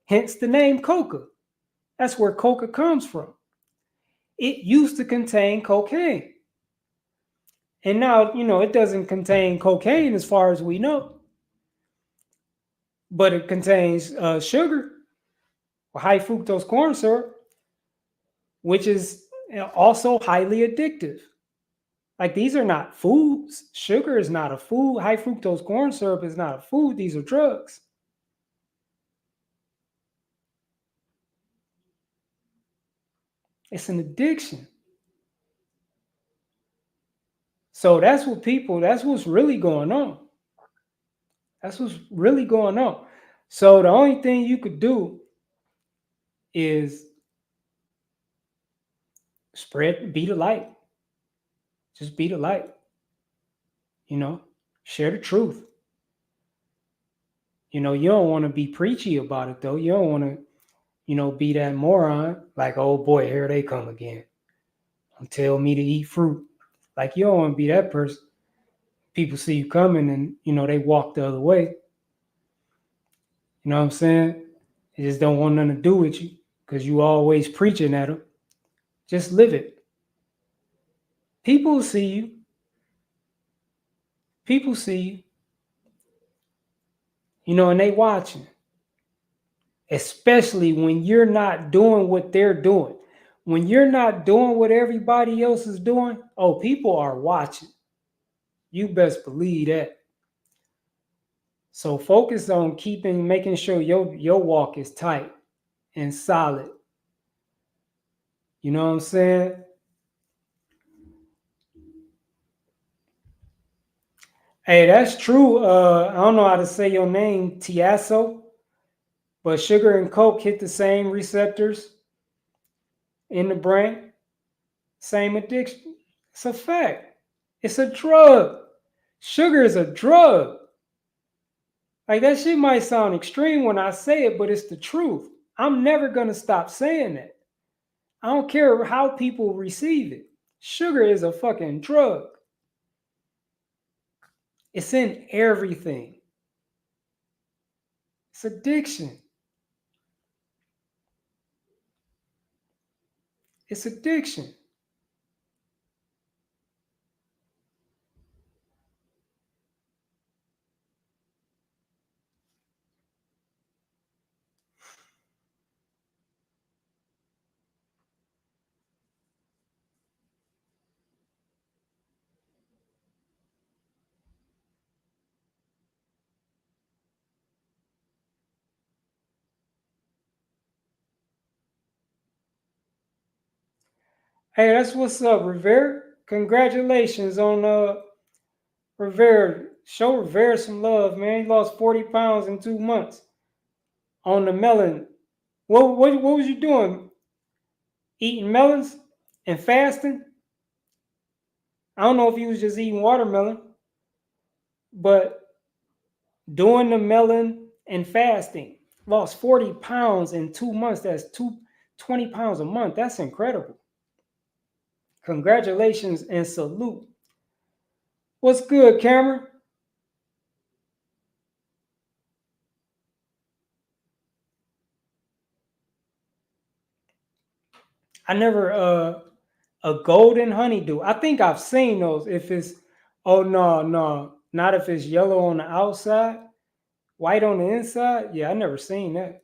Hence the name Coca. That's where Coca comes from. It used to contain cocaine. And now, it doesn't contain cocaine as far as we know. But it contains sugar, or high fructose corn syrup, which is also highly addictive. These are not foods. Sugar is not a food. High fructose corn syrup is not a food. These are drugs. It's an addiction. So that's what's really going on. That's what's really going on. So the only thing you could do is be the light. Just be the light, you know, share the truth. You don't want to be preachy about it though. You don't want to, be that moron like, oh boy, here they come again. Don't tell me to eat fruit. Like you don't want to be that person. People see you coming and, they walk the other way. You know what I'm saying? They just don't want nothing to do with you because you always preaching at them. Just live it. People see you. People see you. And they watching. Especially when you're not doing what they're doing. When you're not doing what everybody else is doing, oh, people are watching. You best believe that. So focus on making sure your walk is tight and solid. You know what I'm saying? Hey, that's true. I don't know how to say your name, Tiasso, but sugar and coke hit the same receptors in the brain, same addiction. It's a fact. It's a drug. Sugar is a drug. Like that shit might sound extreme when I say it, but it's the truth. I'm never gonna stop saying that. I don't care how people receive it. Sugar is a fucking drug. It's in everything. It's addiction. It's addiction. Hey, that's what's up, Rivera. Congratulations on Rivera. Show Rivera some love, man. He lost 40 pounds in 2 months on the melon. What was you doing? Eating melons and fasting? I don't know if he was just eating watermelon, but doing the melon and fasting. Lost 40 pounds in 2 months. That's 20 pounds a month. That's incredible. Congratulations and salute. What's good, Cameron? I never a golden honeydew. I think I've seen those. If it's no, not if it's yellow on the outside, white on the inside. Yeah, I never seen that.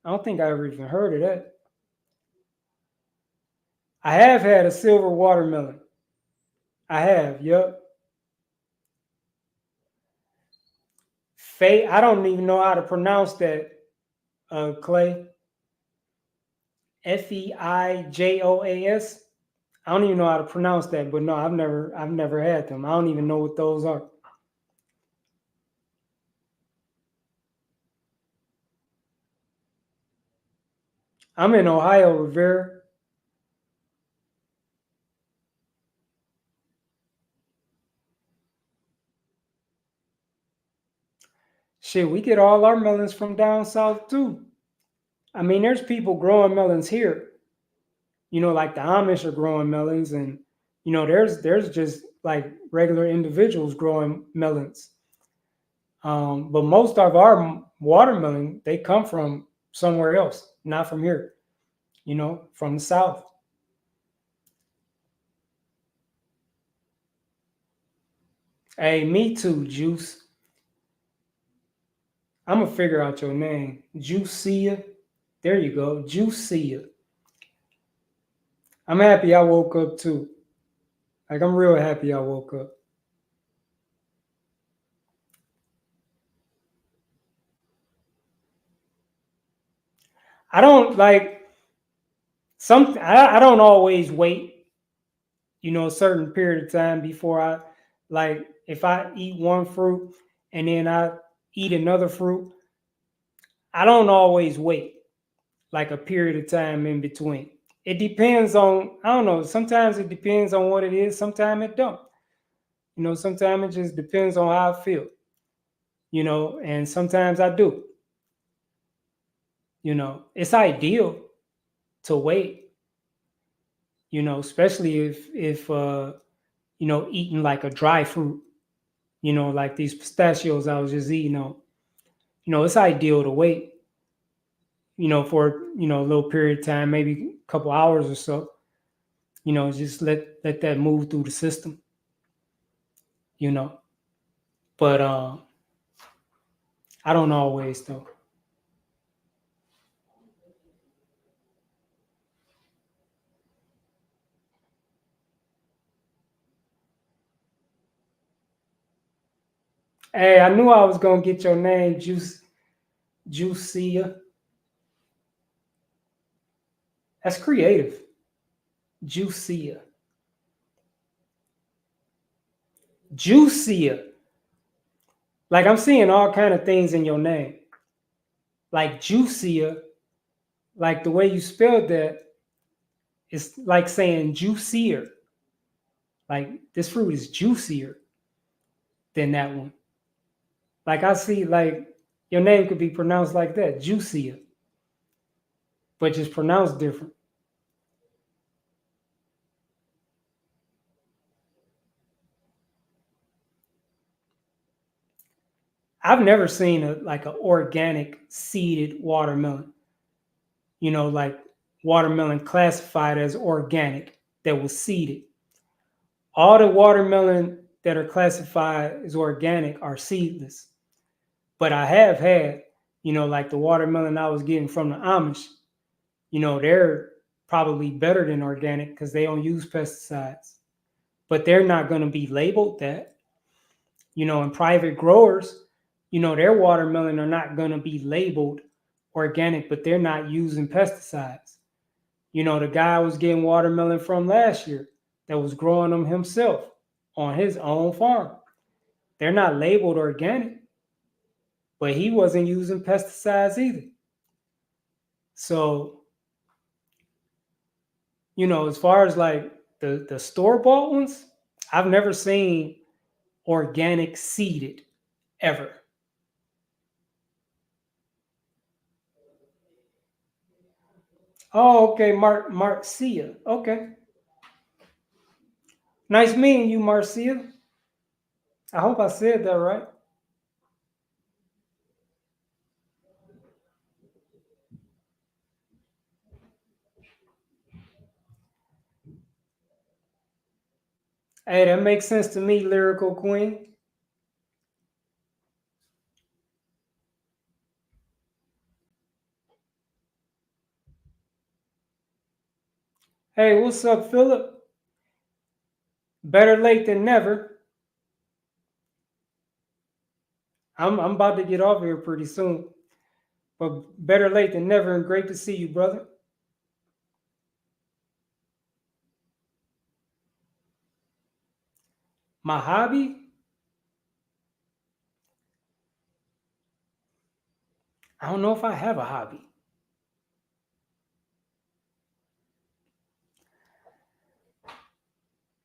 I don't think I ever even heard of that. I have had a silver watermelon. I have, yep. I don't even know how to pronounce that, Clay. Feijoas. I don't even know how to pronounce that, but no, I've never had them. I don't even know what those are. I'm in Ohio, Rivera. Shit, we get all our melons from down south too. I mean, there's people growing melons here. Like the Amish are growing melons, and there's just like regular individuals growing melons. But most of our watermelon they come from somewhere else, not from here. From the south. Hey, me too, Juice. I'm gonna figure out your name, Juicia. There you go, Juicia. I'm happy I woke up too. Like I'm real happy I woke up. I don't like I don't always wait, a certain period of time before I, like, if I eat one fruit and then I eat another fruit, I don't always wait like a period of time in between. It depends on, I don't know, sometimes it depends on what it is, sometimes it don't. Sometimes it just depends on how I feel, and sometimes I do. It's ideal to wait, especially if eating like a dry fruit, like these pistachios I was just eating on. It's ideal to wait, for, a little period of time, maybe a couple hours or so, just let that move through the system, you know. But I don't always though. Hey, I knew I was gonna get your name, Juicia. That's creative. Juicia. Juicia. Like I'm seeing all kind of things in your name. Like Juicia, like the way you spelled that, it's like saying juicier. Like this fruit is juicier than that one. Like I see, like your name could be pronounced like that, juicier, but just pronounced different. I've never seen like an organic seeded watermelon. Like watermelon classified as organic that was seeded. All the watermelon that are classified as organic are seedless. But I have had, like the watermelon I was getting from the Amish, they're probably better than organic because they don't use pesticides. But they're not going to be labeled that. And private growers, their watermelon are not going to be labeled organic, but they're not using pesticides. The guy I was getting watermelon from last year that was growing them himself on his own farm. They're not labeled organic, but he wasn't using pesticides either. So, as far as like the store-bought ones, I've never seen organic seeded ever. Oh, okay, Marcia. Okay. Nice meeting you, Marcia. I hope I said that right. Hey, that makes sense to me, Lyrical Queen. Hey, what's up, Philip? Better late than never. I'm about to get off here pretty soon. But better late than never, and great to see you, brother. My hobby? I don't know if I have a hobby.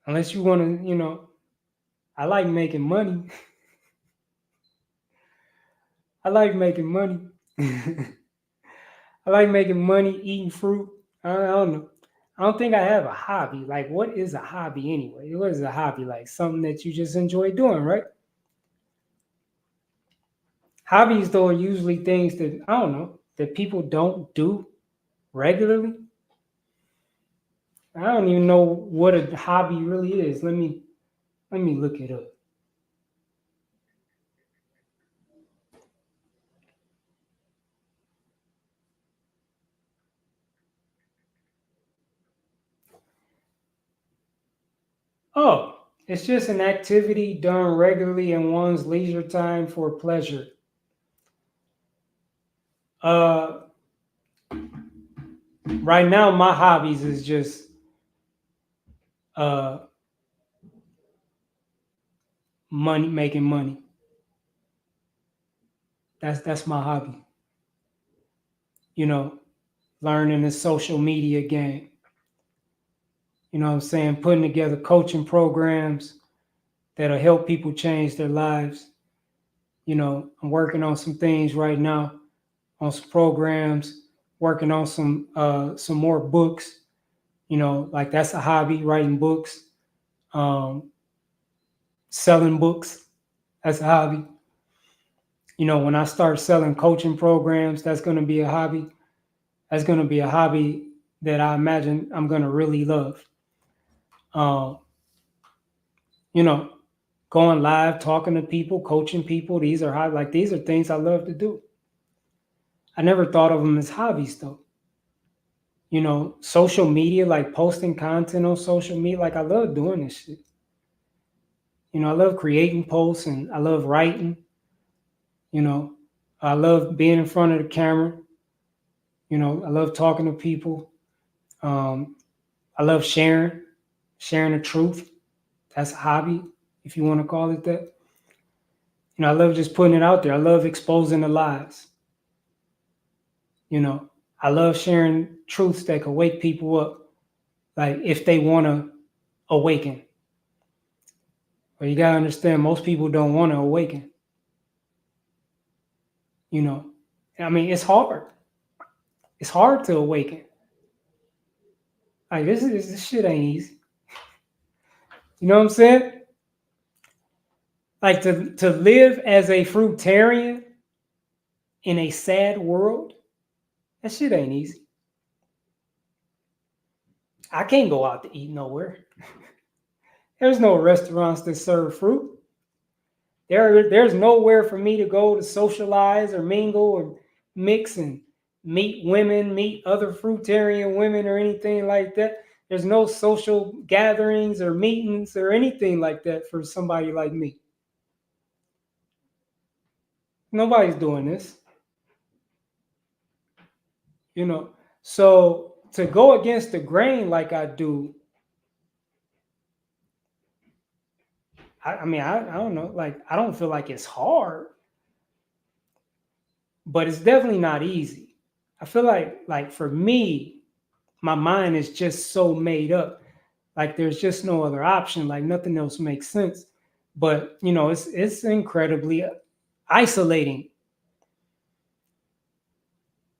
Unless you want to, I like making money. I like making money. I like making money, eating fruit. I don't know. I don't think I have a hobby. Like, what is a hobby anyway? What is a hobby? Like something that you just enjoy doing, right? Hobbies, though, are usually things that, I don't know, that people don't do regularly. I don't even know what a hobby really is. Let me look it up. Oh, it's just an activity done regularly in one's leisure time for pleasure. Uh, Right now, my hobbies is just uh money, making money. That's my hobby. You know, learning the social media game. You know what I'm saying? Putting together coaching programs that'll help people change their lives. You know, I'm working on some things right now, on some programs, working on some more books. You know, like that's a hobby, writing books, um, selling books. That's a hobby. You know, when I start selling coaching programs, that's going to be a hobby. That's going to be a hobby that I imagine I'm going to really love. Um, you know, going live, talking to people, coaching people. These are like these are things I love to do. I never thought of them as hobbies though. You know, social media, like posting content on social media, like I love doing this shit. You know, I love creating posts and I love writing. You know, I love being in front of the camera. You know, I love talking to people. Um, I love sharing the truth. That's a hobby, if you want to call it that. You know, I love just putting it out there. I love exposing the lies. You know, I love sharing truths that can wake people up, like if they want to awaken. But you gotta understand, most people don't want to awaken. You know, I mean, it's hard. It's hard to awaken. Like this shit ain't easy. You know what I'm saying? Like to live as a fruitarian in a sad world, that shit ain't easy. I can't go out to eat nowhere. There's no restaurants that serve fruit. There's nowhere for me to go to socialize or mingle or mix and meet women, meet other fruitarian women or anything like that. There's no social gatherings or meetings or anything like that for somebody like me. Nobody's doing this, you know. So to go against the grain like I do, I mean, I don't know. Like, I don't feel like it's hard, but it's definitely not easy. I feel like for me, my mind is just so made up. Like there's just no other option. Like nothing else makes sense. But you know, it's incredibly isolating.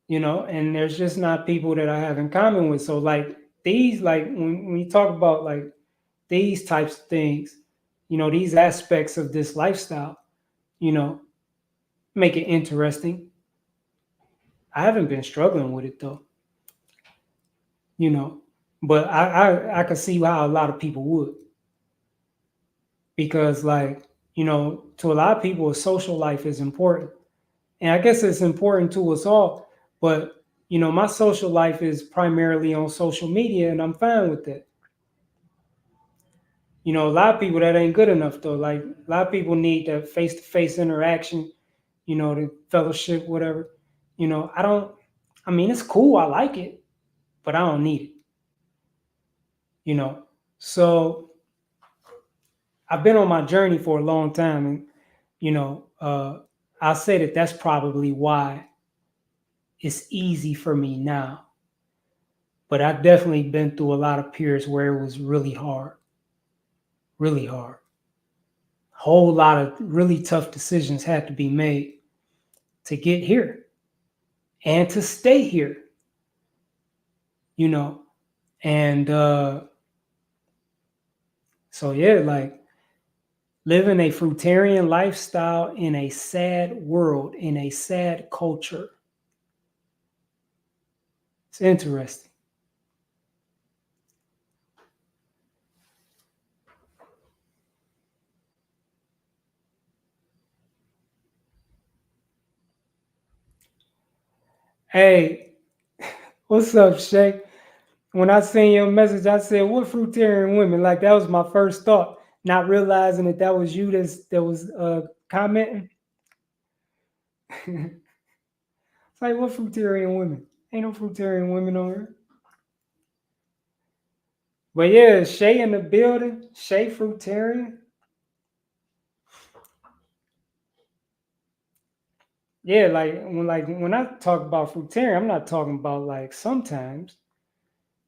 You know, and there's just not people that I have in common with. So like these, like when you talk about like these types of things, you know, these aspects of this lifestyle, you know, make it interesting. I haven't been struggling with it though, you know, but I could see how a lot of people would, because like, you know, to a lot of people, a social life is important. And I guess it's important to us all, but you know, my social life is primarily on social media and I'm fine with that. You know, a lot of people that ain't good enough though. Like a lot of people need that face to face interaction, you know, the fellowship, whatever. You know, I mean, it's cool. I like it, but I don't need it, you know. So I've been on my journey for a long time. And, you know, I'll say that that's probably why it's easy for me now. But I've definitely been through a lot of periods where it was really hard, really hard. Whole lot of really tough decisions had to be made to get here and to stay here, you know. And so, yeah, like living a fruitarian lifestyle in a sad world, in a sad culture. It's interesting. Hey, what's up, Shay? When I seen your message, I said, "What fruitarian women?" Like that was my first thought, not realizing that that was you that was commenting. It's like, what fruitarian women? Ain't no fruitarian women on here. But yeah, Shay in the building. Shay Fruitarian. Yeah, like when I talk about Fruitarian, I'm not talking about like sometimes.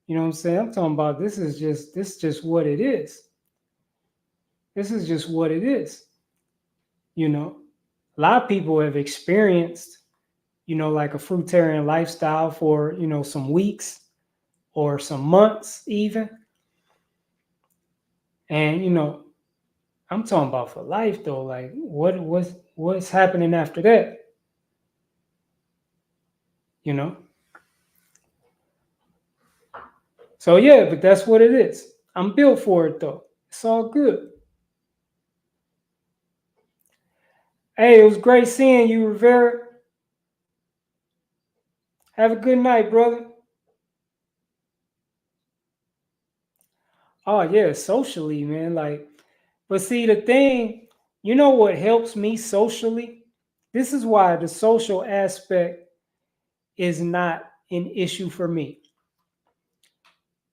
You know what I'm saying? I'm talking about this is just what it is. This is just what it is. You know, a lot of people have experienced, like a fruitarian lifestyle for, some weeks or some months even. And, I'm talking about for life though. Like what's happening after that? You know? So yeah, but that's what it is. I'm built for it though. It's all good. Hey, it was great seeing you, Rivera. Have a good night, brother. Oh yeah, socially, man. But see the thing, what helps me socially? This is why the social aspect is not an issue for me.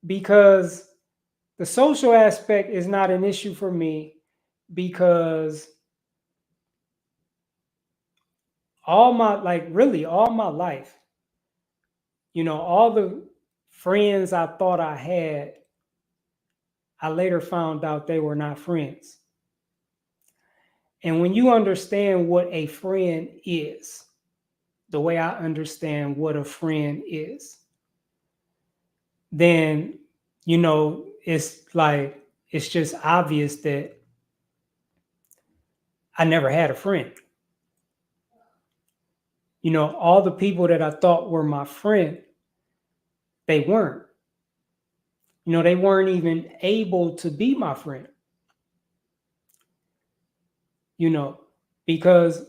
Because the social aspect is not an issue for me because all my life, all the friends I thought I had, I later found out they were not friends. And when you understand what a friend is, the way I understand what a friend is, then, it's just obvious that I never had a friend. All the people that I thought were my friend, they weren't. They weren't even able to be my friend, you know, because,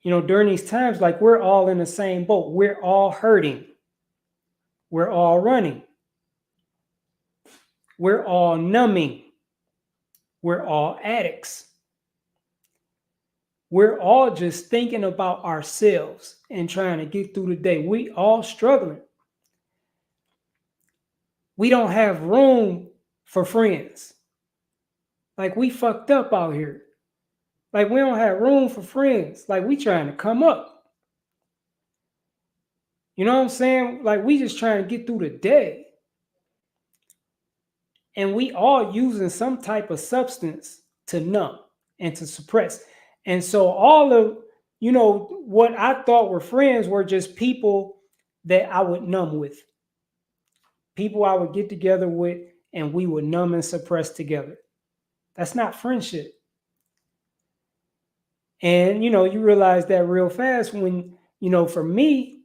during these times, like we're all in the same boat. We're all hurting. We're all running. We're all numbing. We're all addicts. We're all just thinking about ourselves and trying to get through the day. We all struggling. We don't have room for friends. Like we fucked up out here. Like we don't have room for friends. Like we trying to come up. You know what I'm saying? Like we just trying to get through the day. And we all using some type of substance to numb and to suppress. And so all of, what I thought were friends were just people that I would numb with. People I would get together with and we would numb and suppress together. That's not friendship. And you realize that real fast when, for me,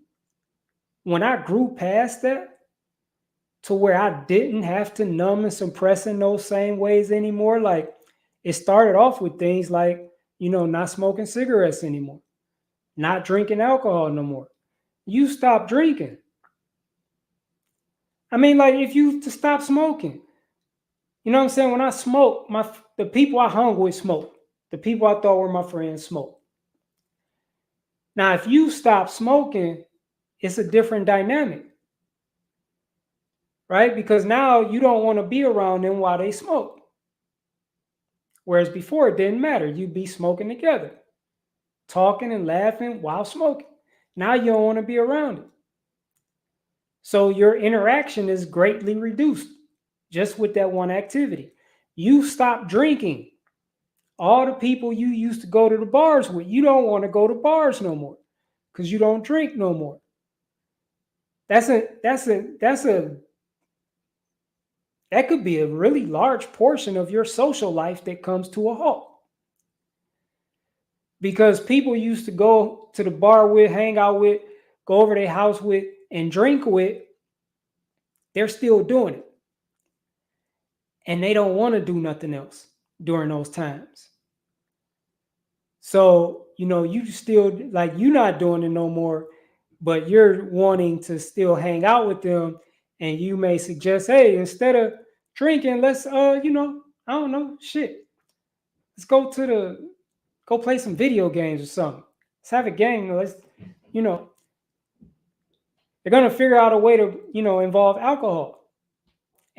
when I grew past that to where I didn't have to numb and suppress in those same ways anymore, like it started off with things like, not smoking cigarettes anymore, not drinking alcohol no more. You stop drinking. I mean, like if you to stop smoking, you know what I'm saying? When I smoke, the people I hung with smoke. The people I thought were my friends smoke. Now, if you stop smoking, it's a different dynamic, right? Because now you don't want to be around them while they smoke. Whereas before it didn't matter. You'd be smoking together, talking and laughing while smoking. Now you don't want to be around it. So your interaction is greatly reduced just with that one activity. You stop drinking. All the people you used to go to the bars with, you don't want to go to bars no more because you don't drink no more. That could be a really large portion of your social life that comes to a halt. Because people used to go to the bar with, hang out with, go over their house with, and drink with, they're still doing it. And they don't want to do nothing else during those times. So, you still, like, you're not doing it no more, but you're wanting to still hang out with them. And you may suggest, hey, instead of drinking, let's, I don't know, shit. Let's go play some video games or something. Let's have a game. You know, they're going to figure out a way to, involve alcohol.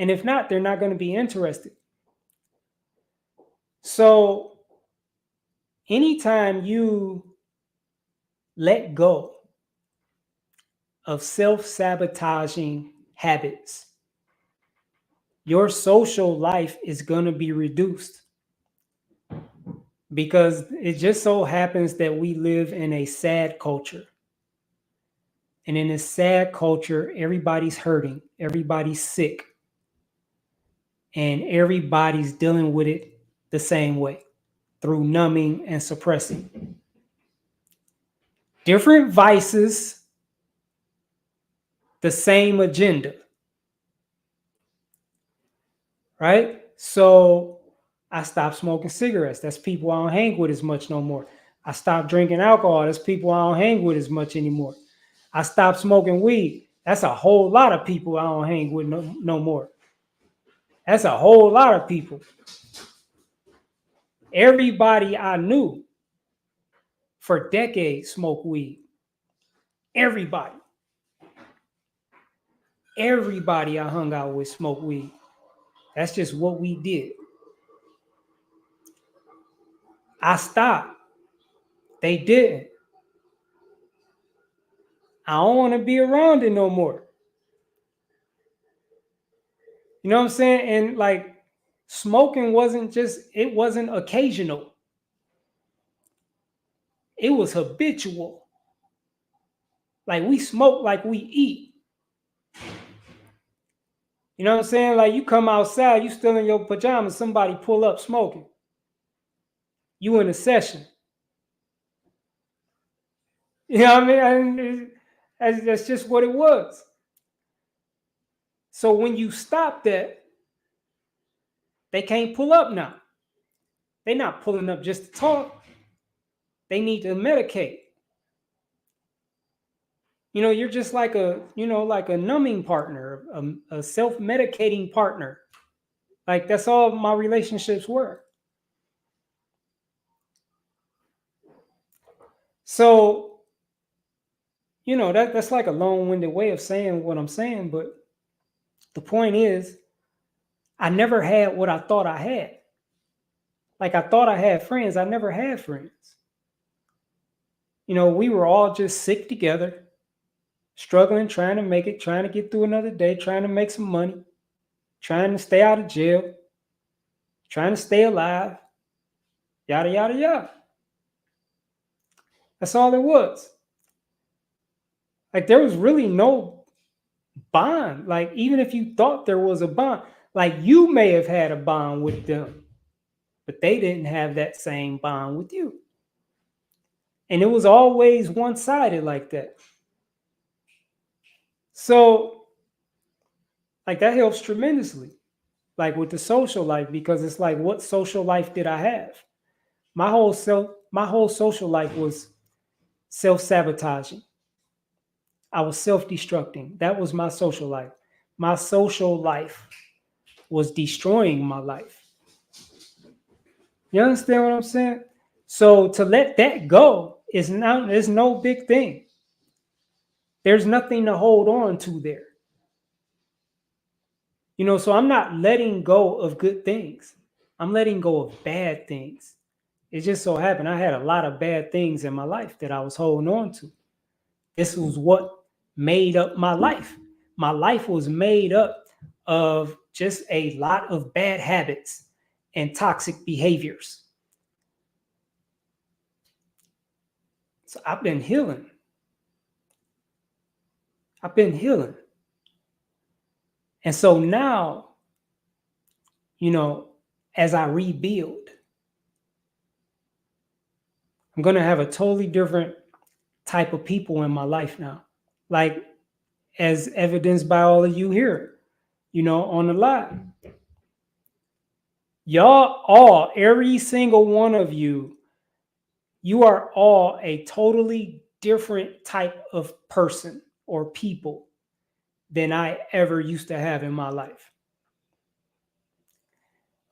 And if not, they're not going to be interested. So anytime you let go of self-sabotaging habits, your social life is going to be reduced, because it just so happens that we live in a sad culture. And in this sad culture, everybody's hurting, everybody's sick, and everybody's dealing with it the same way, through numbing and suppressing. Different vices, the same agenda, right? So I stopped smoking cigarettes. That's people I don't hang with as much no more. I stopped drinking alcohol. That's people I don't hang with as much anymore. I stopped smoking weed. That's a whole lot of people I don't hang with no more. That's a whole lot of people. Everybody I knew for decades smoked weed. Everybody. Everybody I hung out with smoked weed. That's just what we did. I stopped. They didn't. I don't want to be around it no more. You know what I'm saying? And like, smoking it wasn't occasional. It was habitual. Like, we smoke like we eat. You know what I'm saying? Like, you come outside, you still in your pajamas, somebody pull up smoking. You in a session. You know what I mean? That's just what it was. So when you stop that, they can't pull up now. They're not pulling up just to talk. They need to medicate. You know, you're just like like a numbing partner, a self-medicating partner. Like, that's all my relationships were. So, that's like a long-winded way of saying what I'm saying, but the point is, I never had what I thought I had. Like, I thought I had friends. I never had friends. We were all just sick together, struggling, trying to make it, trying to get through another day, trying to make some money, trying to stay out of jail, trying to stay alive, yada, yada, yada. That's all it was. Like, there was really no bond. Like, even if you thought there was a bond, like, you may have had a bond with them, but they didn't have that same bond with you. And it was always one-sided like that. So, like, that helps tremendously, like, with the social life, because it's like, what social life did I have? My whole social life was self-sabotaging. I was self-destructing. That was my social life. My social life was destroying my life. You understand what I'm saying? So to let that go is no big thing. There's nothing to hold on to there. So I'm not letting go of good things. I'm letting go of bad things. It just so happened I had a lot of bad things in my life that I was holding on to. This was what made up my life. My life was made up of just a lot of bad habits and toxic behaviors. So I've been healing. And so now, as I rebuild, I'm going to have a totally different type of people in my life now. Like, as evidenced by all of you here, on the live. Y'all all, every single one of you, you are all a totally different type of person or people than I ever used to have in my life.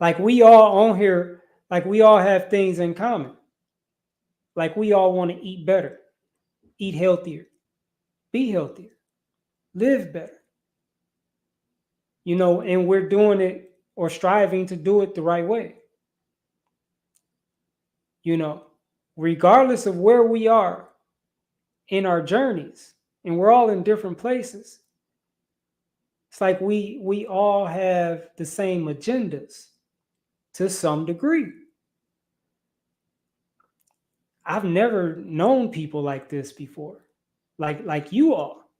Like, we all on here, like, we all have things in common. Like, we all want to eat better, eat healthier, be healthier, live better. and we're doing it or striving to do it the right way, you know, regardless of where we are in our journeys, and we're all in different places. It's like we all have the same agendas to some degree. I've never known people like this before, like you all.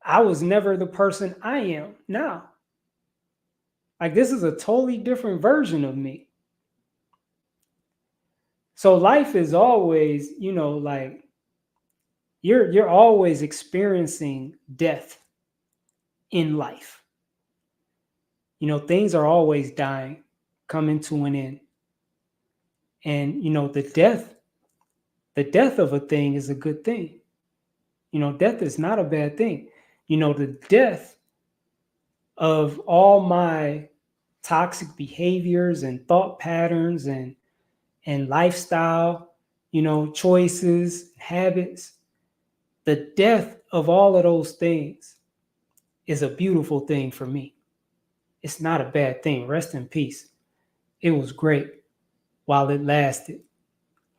I was never the person I am now. Like, this is a totally different version of me. So life is always, like you're always experiencing death in life. Things are always dying, coming to an end. And the death of a thing is a good thing. Death is not a bad thing. The death of all my toxic behaviors and thought patterns and lifestyle, choices, habits, the death of all of those things is a beautiful thing for me. It's not a bad thing. Rest in peace. It was great while it lasted.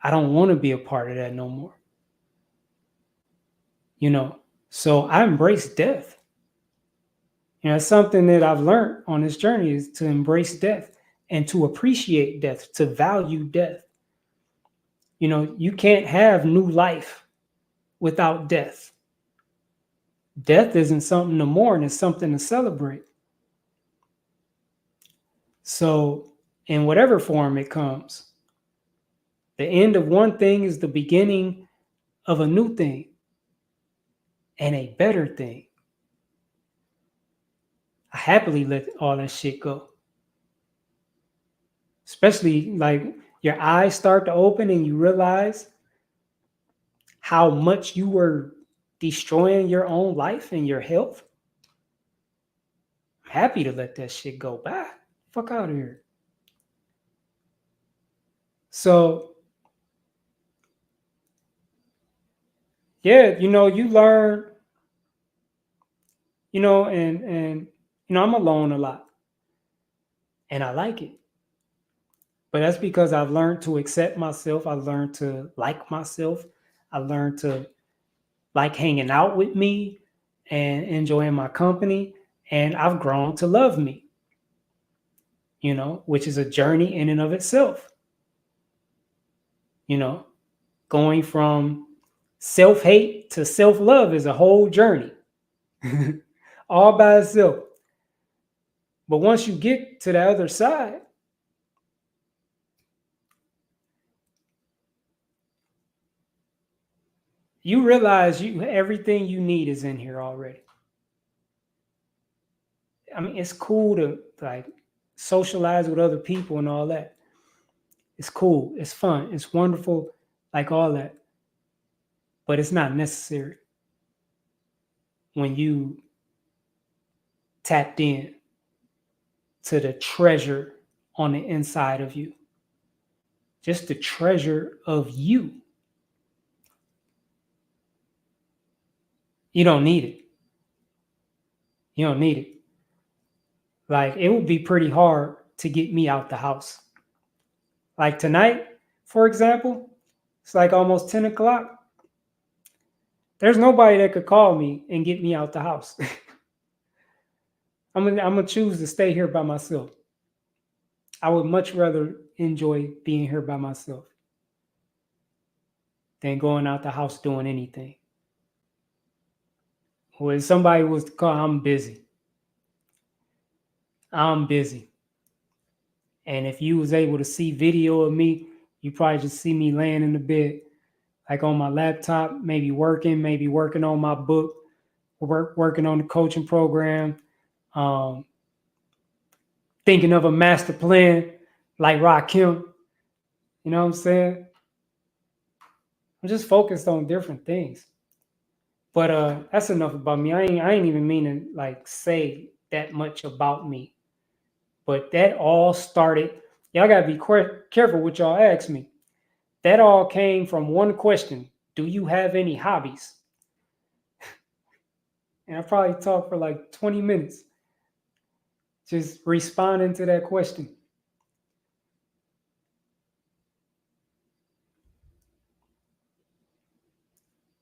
I don't want to be a part of that no more. So I embrace death. It's something that I've learned on this journey, is to embrace death and to appreciate death, to value death. You can't have new life without death. Death isn't something to mourn, it's something to celebrate. So, in whatever form it comes, the end of one thing is the beginning of a new thing and a better thing. I happily let all that shit go. Especially like your eyes start to open and you realize how much you were destroying your own life and your health. I'm happy to let that shit go. Bye. Fuck out of here. So, yeah, you learn, and I'm alone a lot. And I like it. But that's because I've learned to accept myself. I've learned to like myself. I learned to like hanging out with me and enjoying my company. And I've grown to love me, which is a journey in and of itself. Going from self-hate to self-love is a whole journey all by itself. But once you get to the other side, you realize everything you need is in here already. I mean, it's cool to like socialize with other people and all that. It's cool. It's fun. It's wonderful, like all that. But it's not necessary when you tapped in to the treasure on the inside of you. Just the treasure of you. You don't need it. You don't need it. Like, it would be pretty hard to get me out the house. Like tonight, for example, it's like almost 10 o'clock. There's nobody that could call me and get me out the house. I'm gonna choose to stay here by myself. I would much rather enjoy being here by myself than going out the house doing anything. When somebody was to call, I'm busy. I'm busy. And if you was able to see video of me, you probably just see me laying in the bed, like on my laptop, maybe working on my book, working on the coaching program, thinking of a master plan like Rakim. You know what I'm saying? I'm just focused on different things. But that's enough about me. I ain't even mean to like say that much about me. But that all started, y'all gotta be careful what y'all ask me. That all came from one question. Do you have any hobbies? And I probably talked for like 20 minutes. Just responding to that question.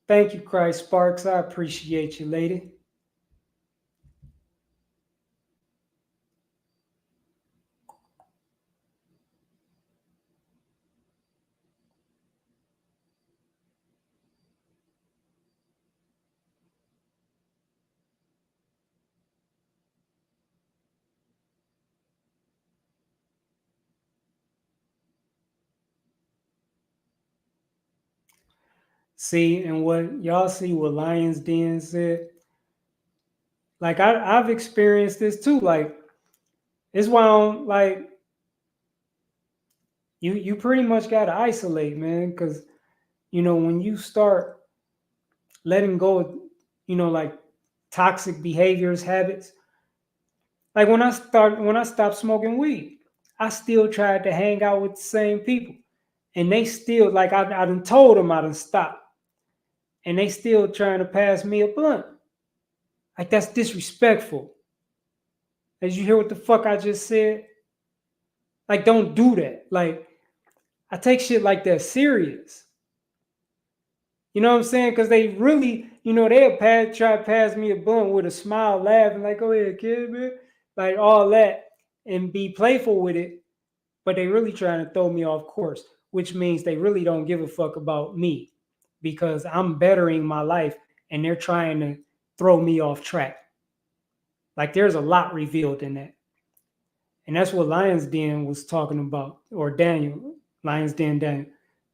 Thank you, Christ Sparks. I appreciate you, lady. See, and what y'all see what Lions Den said. Like I've experienced this too. Like it's why I'm like you pretty much gotta isolate, man, because when you start letting go of like toxic behaviors, habits. Like when I stopped smoking weed, I still tried to hang out with the same people, and they still like I done told them I done stopped, and they still trying to pass me a blunt. Like that's disrespectful. As you hear what the fuck I just said, like don't do that. Like I take shit like that serious. You know what I'm saying? Because they really, they'll try to pass me a blunt with a smile, laughing like, "Go ahead, kid, man," like all that, and be playful with it. But they really trying to throw me off course, which means they really don't give a fuck about me because I'm bettering my life, and they're trying to throw me off track. Like there's a lot revealed in that, and that's what Lions Den was talking about, or Daniel Lions Den Daniel.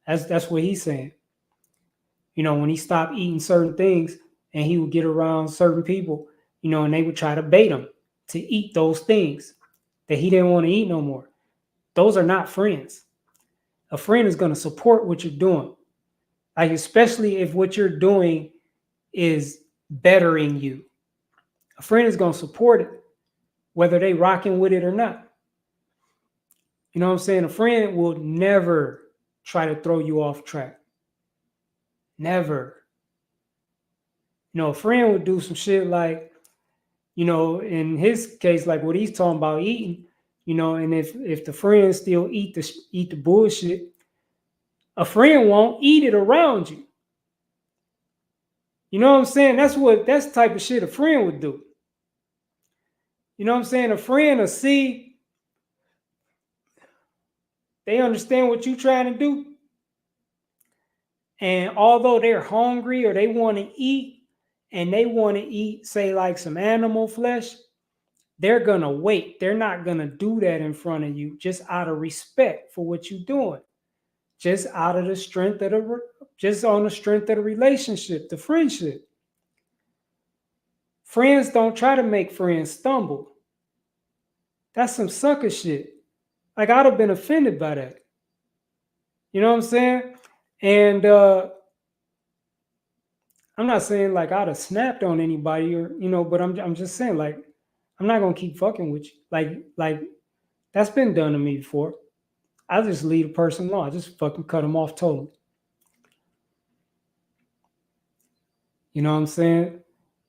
That's what he's saying. When he stopped eating certain things and he would get around certain people, and they would try to bait him to eat those things that he didn't want to eat no more. Those are not friends. A friend is going to support what you're doing. Like, especially if what you're doing is bettering you. A friend is going to support it, whether they rocking with it or not. You know what I'm saying? A friend will never try to throw you off track. Never. A friend would do some shit like, in his case, like what he's talking about eating, and if the friends still eat the bullshit, a friend won't eat it around you. You know what I'm saying? That's the type of shit a friend would do. You know what I'm saying? A friend will see, they understand what you're trying to do. And although they're hungry or they want to eat, and they want to eat, say, like some animal flesh, they're going to wait. They're not going to do that in front of you just out of respect for what you're doing. Just out of the strength of just on the strength of the relationship, the friendship. Friends don't try to make friends stumble. That's some sucker shit. Like I'd have been offended by that. You know what I'm saying? And I'm not saying like I'd have snapped on anybody or but I'm just saying like I'm not gonna keep fucking with you. Like that's been done to me before. I just leave a person alone. I just fucking cut them off totally. You know what I'm saying?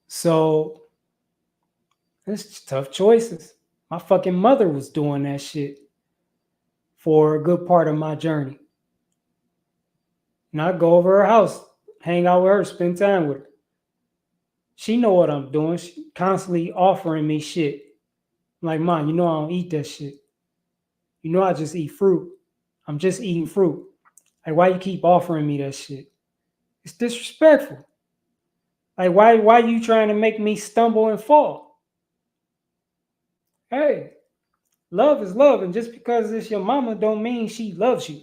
So it's tough choices. My fucking mother was doing that shit for a good part of my journey. And I'd go over her house, hang out with her, spend time with her. She know what I'm doing. She constantly offering me shit. I'm like, Mom, I don't eat that shit. I just eat fruit. I'm just eating fruit. Like, why you keep offering me that shit? It's disrespectful. Like, why you trying to make me stumble and fall? Hey, love is love. And just because it's your mama don't mean she loves you.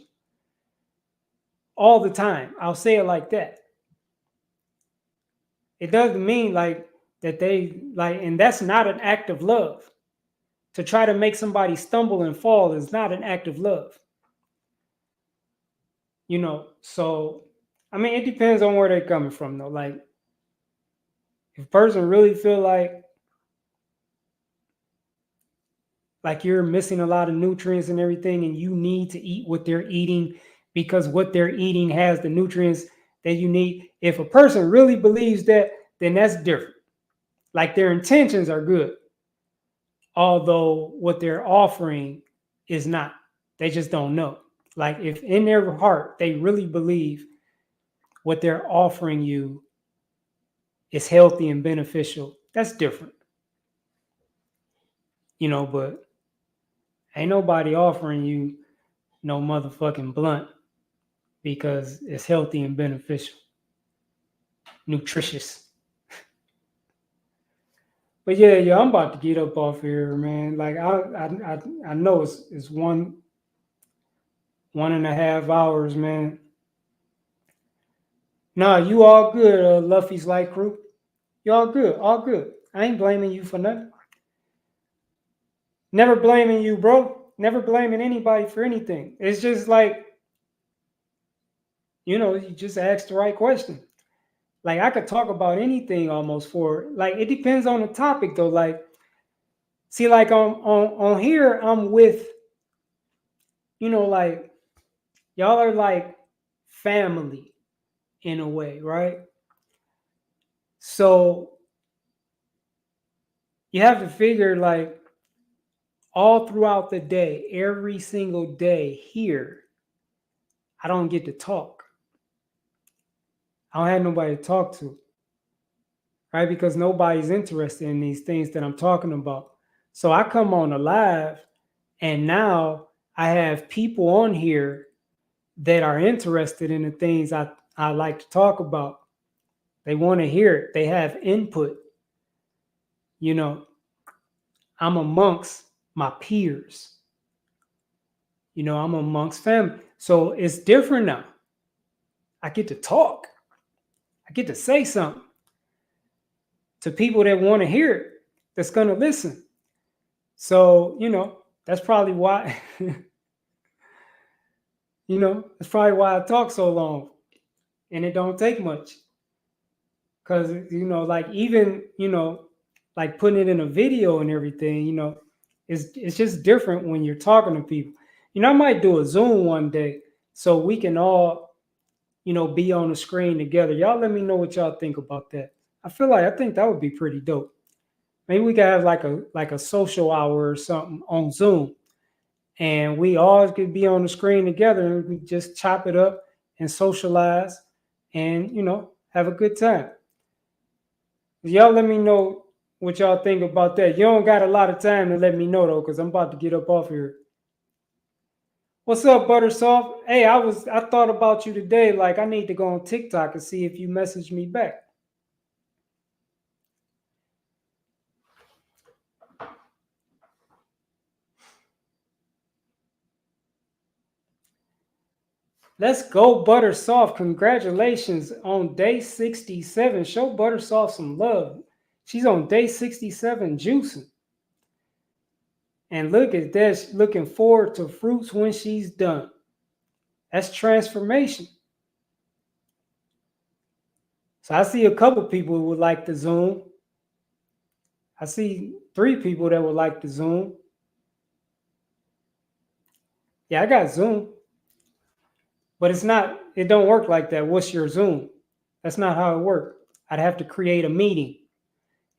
All the time. I'll say it like that. It doesn't mean like that they like, and that's not an act of love. To try to make somebody stumble and fall is not an act of love. So I mean, it depends on where they're coming from, though. Like, if a person really feel like you're missing a lot of nutrients and everything, and you need to eat what they're eating because what they're eating has the nutrients that you need. If a person really believes that, then that's different. Like their intentions are good. although what they're offering is not. They just don't know. Like if in their heart they really believe what they're offering you is healthy and beneficial, that's different. But ain't nobody offering you no motherfucking blunt because it's healthy and beneficial, nutritious. But yeah, I'm about to get up off here, man. Like I know it's 1.5 hours, man. Nah, you all good, Luffy's Light Crew. You all good, all good. I ain't blaming you for nothing. Never blaming you, bro. Never blaming anybody for anything. It's just like, you just asked the right question. Like I could talk about anything almost like it depends on the topic though. Like, see, like on here, I'm with, like y'all are like family in a way, right? So you have to figure like all throughout the day, every single day here, I don't get to talk. I don't have nobody to talk to, right? Because nobody's interested in these things that I'm talking about. So I come on a live, and now I have people on here that are interested in the things I like to talk about. They want to hear it. They have input. I'm amongst my peers. I'm amongst family. So it's different now. I get to talk. I get to say something to people that want to hear it, that's going to listen. So, that's probably why, that's probably why I talk so long and it don't take much. Because, like even, like putting it in a video and everything, it's just different when you're talking to people. I might do a Zoom one day so we can all, be on the screen together. Y'all let me know what y'all think about that. I think that would be pretty dope. Maybe we could have like a social hour or something on Zoom, and we all could be on the screen together and we just chop it up and socialize and have a good time. Y'all let me know what y'all think about that. You don't got a lot of time to let me know though, because I'm about to get up off here. What's up, Buttersoft? Hey, I thought about you today. Like, I need to go on TikTok and see if you message me back. Let's go, Buttersoft. Congratulations on day 67. Show Buttersoft some love. She's on day 67 juicing. And look at this, looking forward to fruits when she's done. That's transformation. So I see a couple people who would like the Zoom. I see 3 people that would like the Zoom. Yeah, I got Zoom. But it don't work like that. What's your Zoom? That's not how it works. I'd have to create a meeting,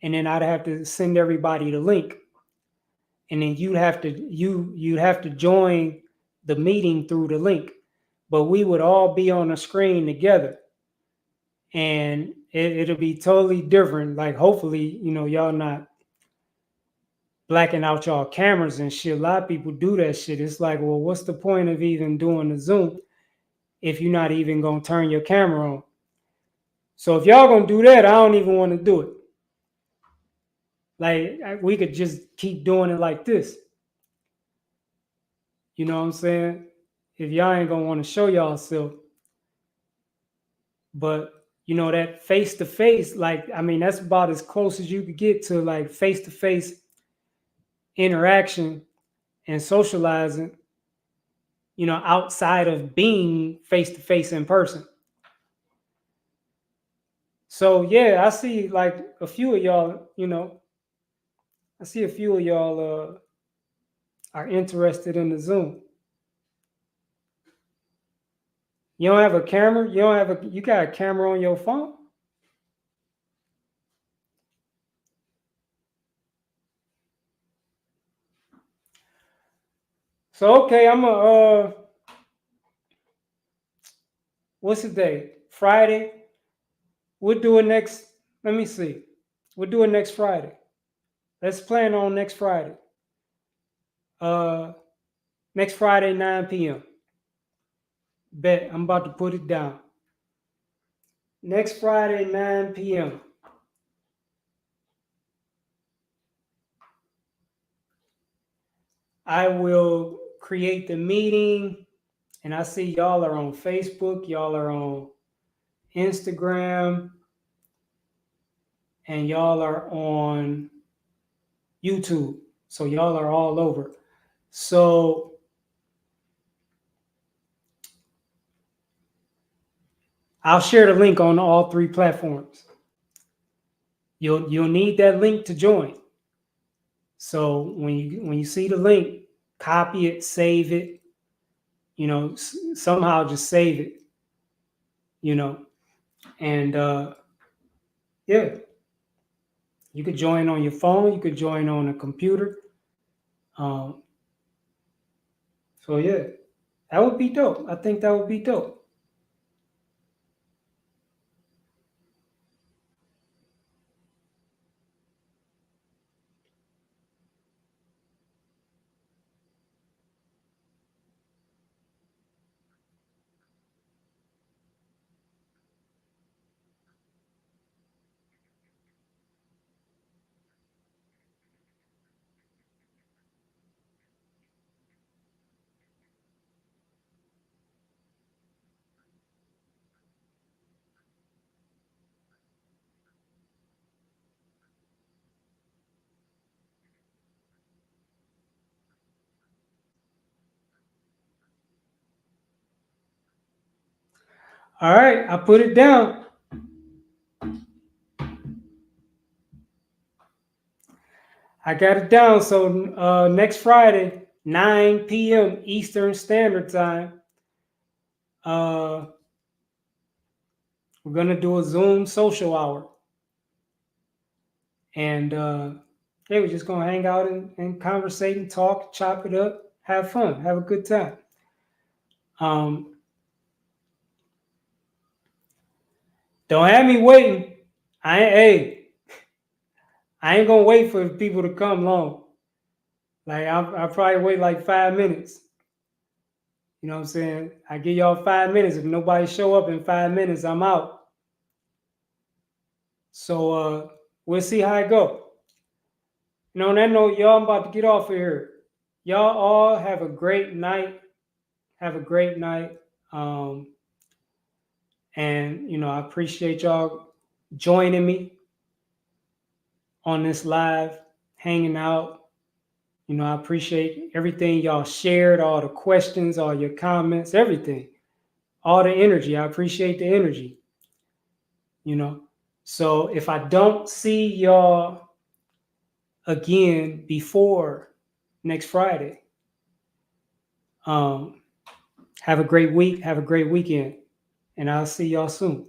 and then I'd have to send everybody the link. And then you'd have to join the meeting through the link. But we would all be on a screen together. And it'll be totally different. Like hopefully, y'all not blacking out y'all cameras and shit. A lot of people do that shit. It's like, well, what's the point of even doing the Zoom if you're not even gonna turn your camera on? So if y'all gonna do that, I don't even want to do it. Like we could just keep doing it like this. You know what I'm saying? If y'all ain't gonna want to show y'all self, but that face to face, like that's about as close as you could get to like face to face interaction and socializing. Outside of being face to face in person. So yeah, I see like a few of y'all. I see a few of y'all are interested in the Zoom. You don't have a camera? You got a camera on your phone? So okay, I'm a what's the day? Friday. We'll do it next. Let me see. We'll do it next Friday. Let's plan on next Friday. Uh, next Friday, 9 p.m. Bet I'm about to put it down. Next Friday, 9 p.m. I will create the meeting, and I see y'all are on Facebook, y'all are on Instagram, and y'all are on YouTube. So y'all are all over. So I'll share the link on all three platforms. You'll need that link to join. So when you see the link, copy it, save it, somehow just save it, and yeah, you could join on your phone, you could join on a computer. Um, so yeah, that would be dope. I think that would be dope. All right, I put it down. I got it down. So next Friday, 9 p.m. Eastern Standard Time, uh, we're gonna do a Zoom social hour, and yeah, we're just gonna hang out and conversate and talk, chop it up, have fun, have a good time. Um, don't have me waiting. I ain't gonna wait for people to come long. Like I'll probably wait like 5 minutes. You know what I'm saying? I give y'all 5 minutes. If nobody show up in 5 minutes, I'm out. So we'll see how it go. On that note, y'all, I'm about to get off of here. Y'all all have a great night. Have a great night. Um, and I appreciate y'all joining me on this live, hanging out. I appreciate everything y'all shared, all the questions, all your comments, everything, all the energy. I appreciate the energy. So if I don't see y'all again before next Friday, have a great week, have a great weekend, and I'll see y'all soon.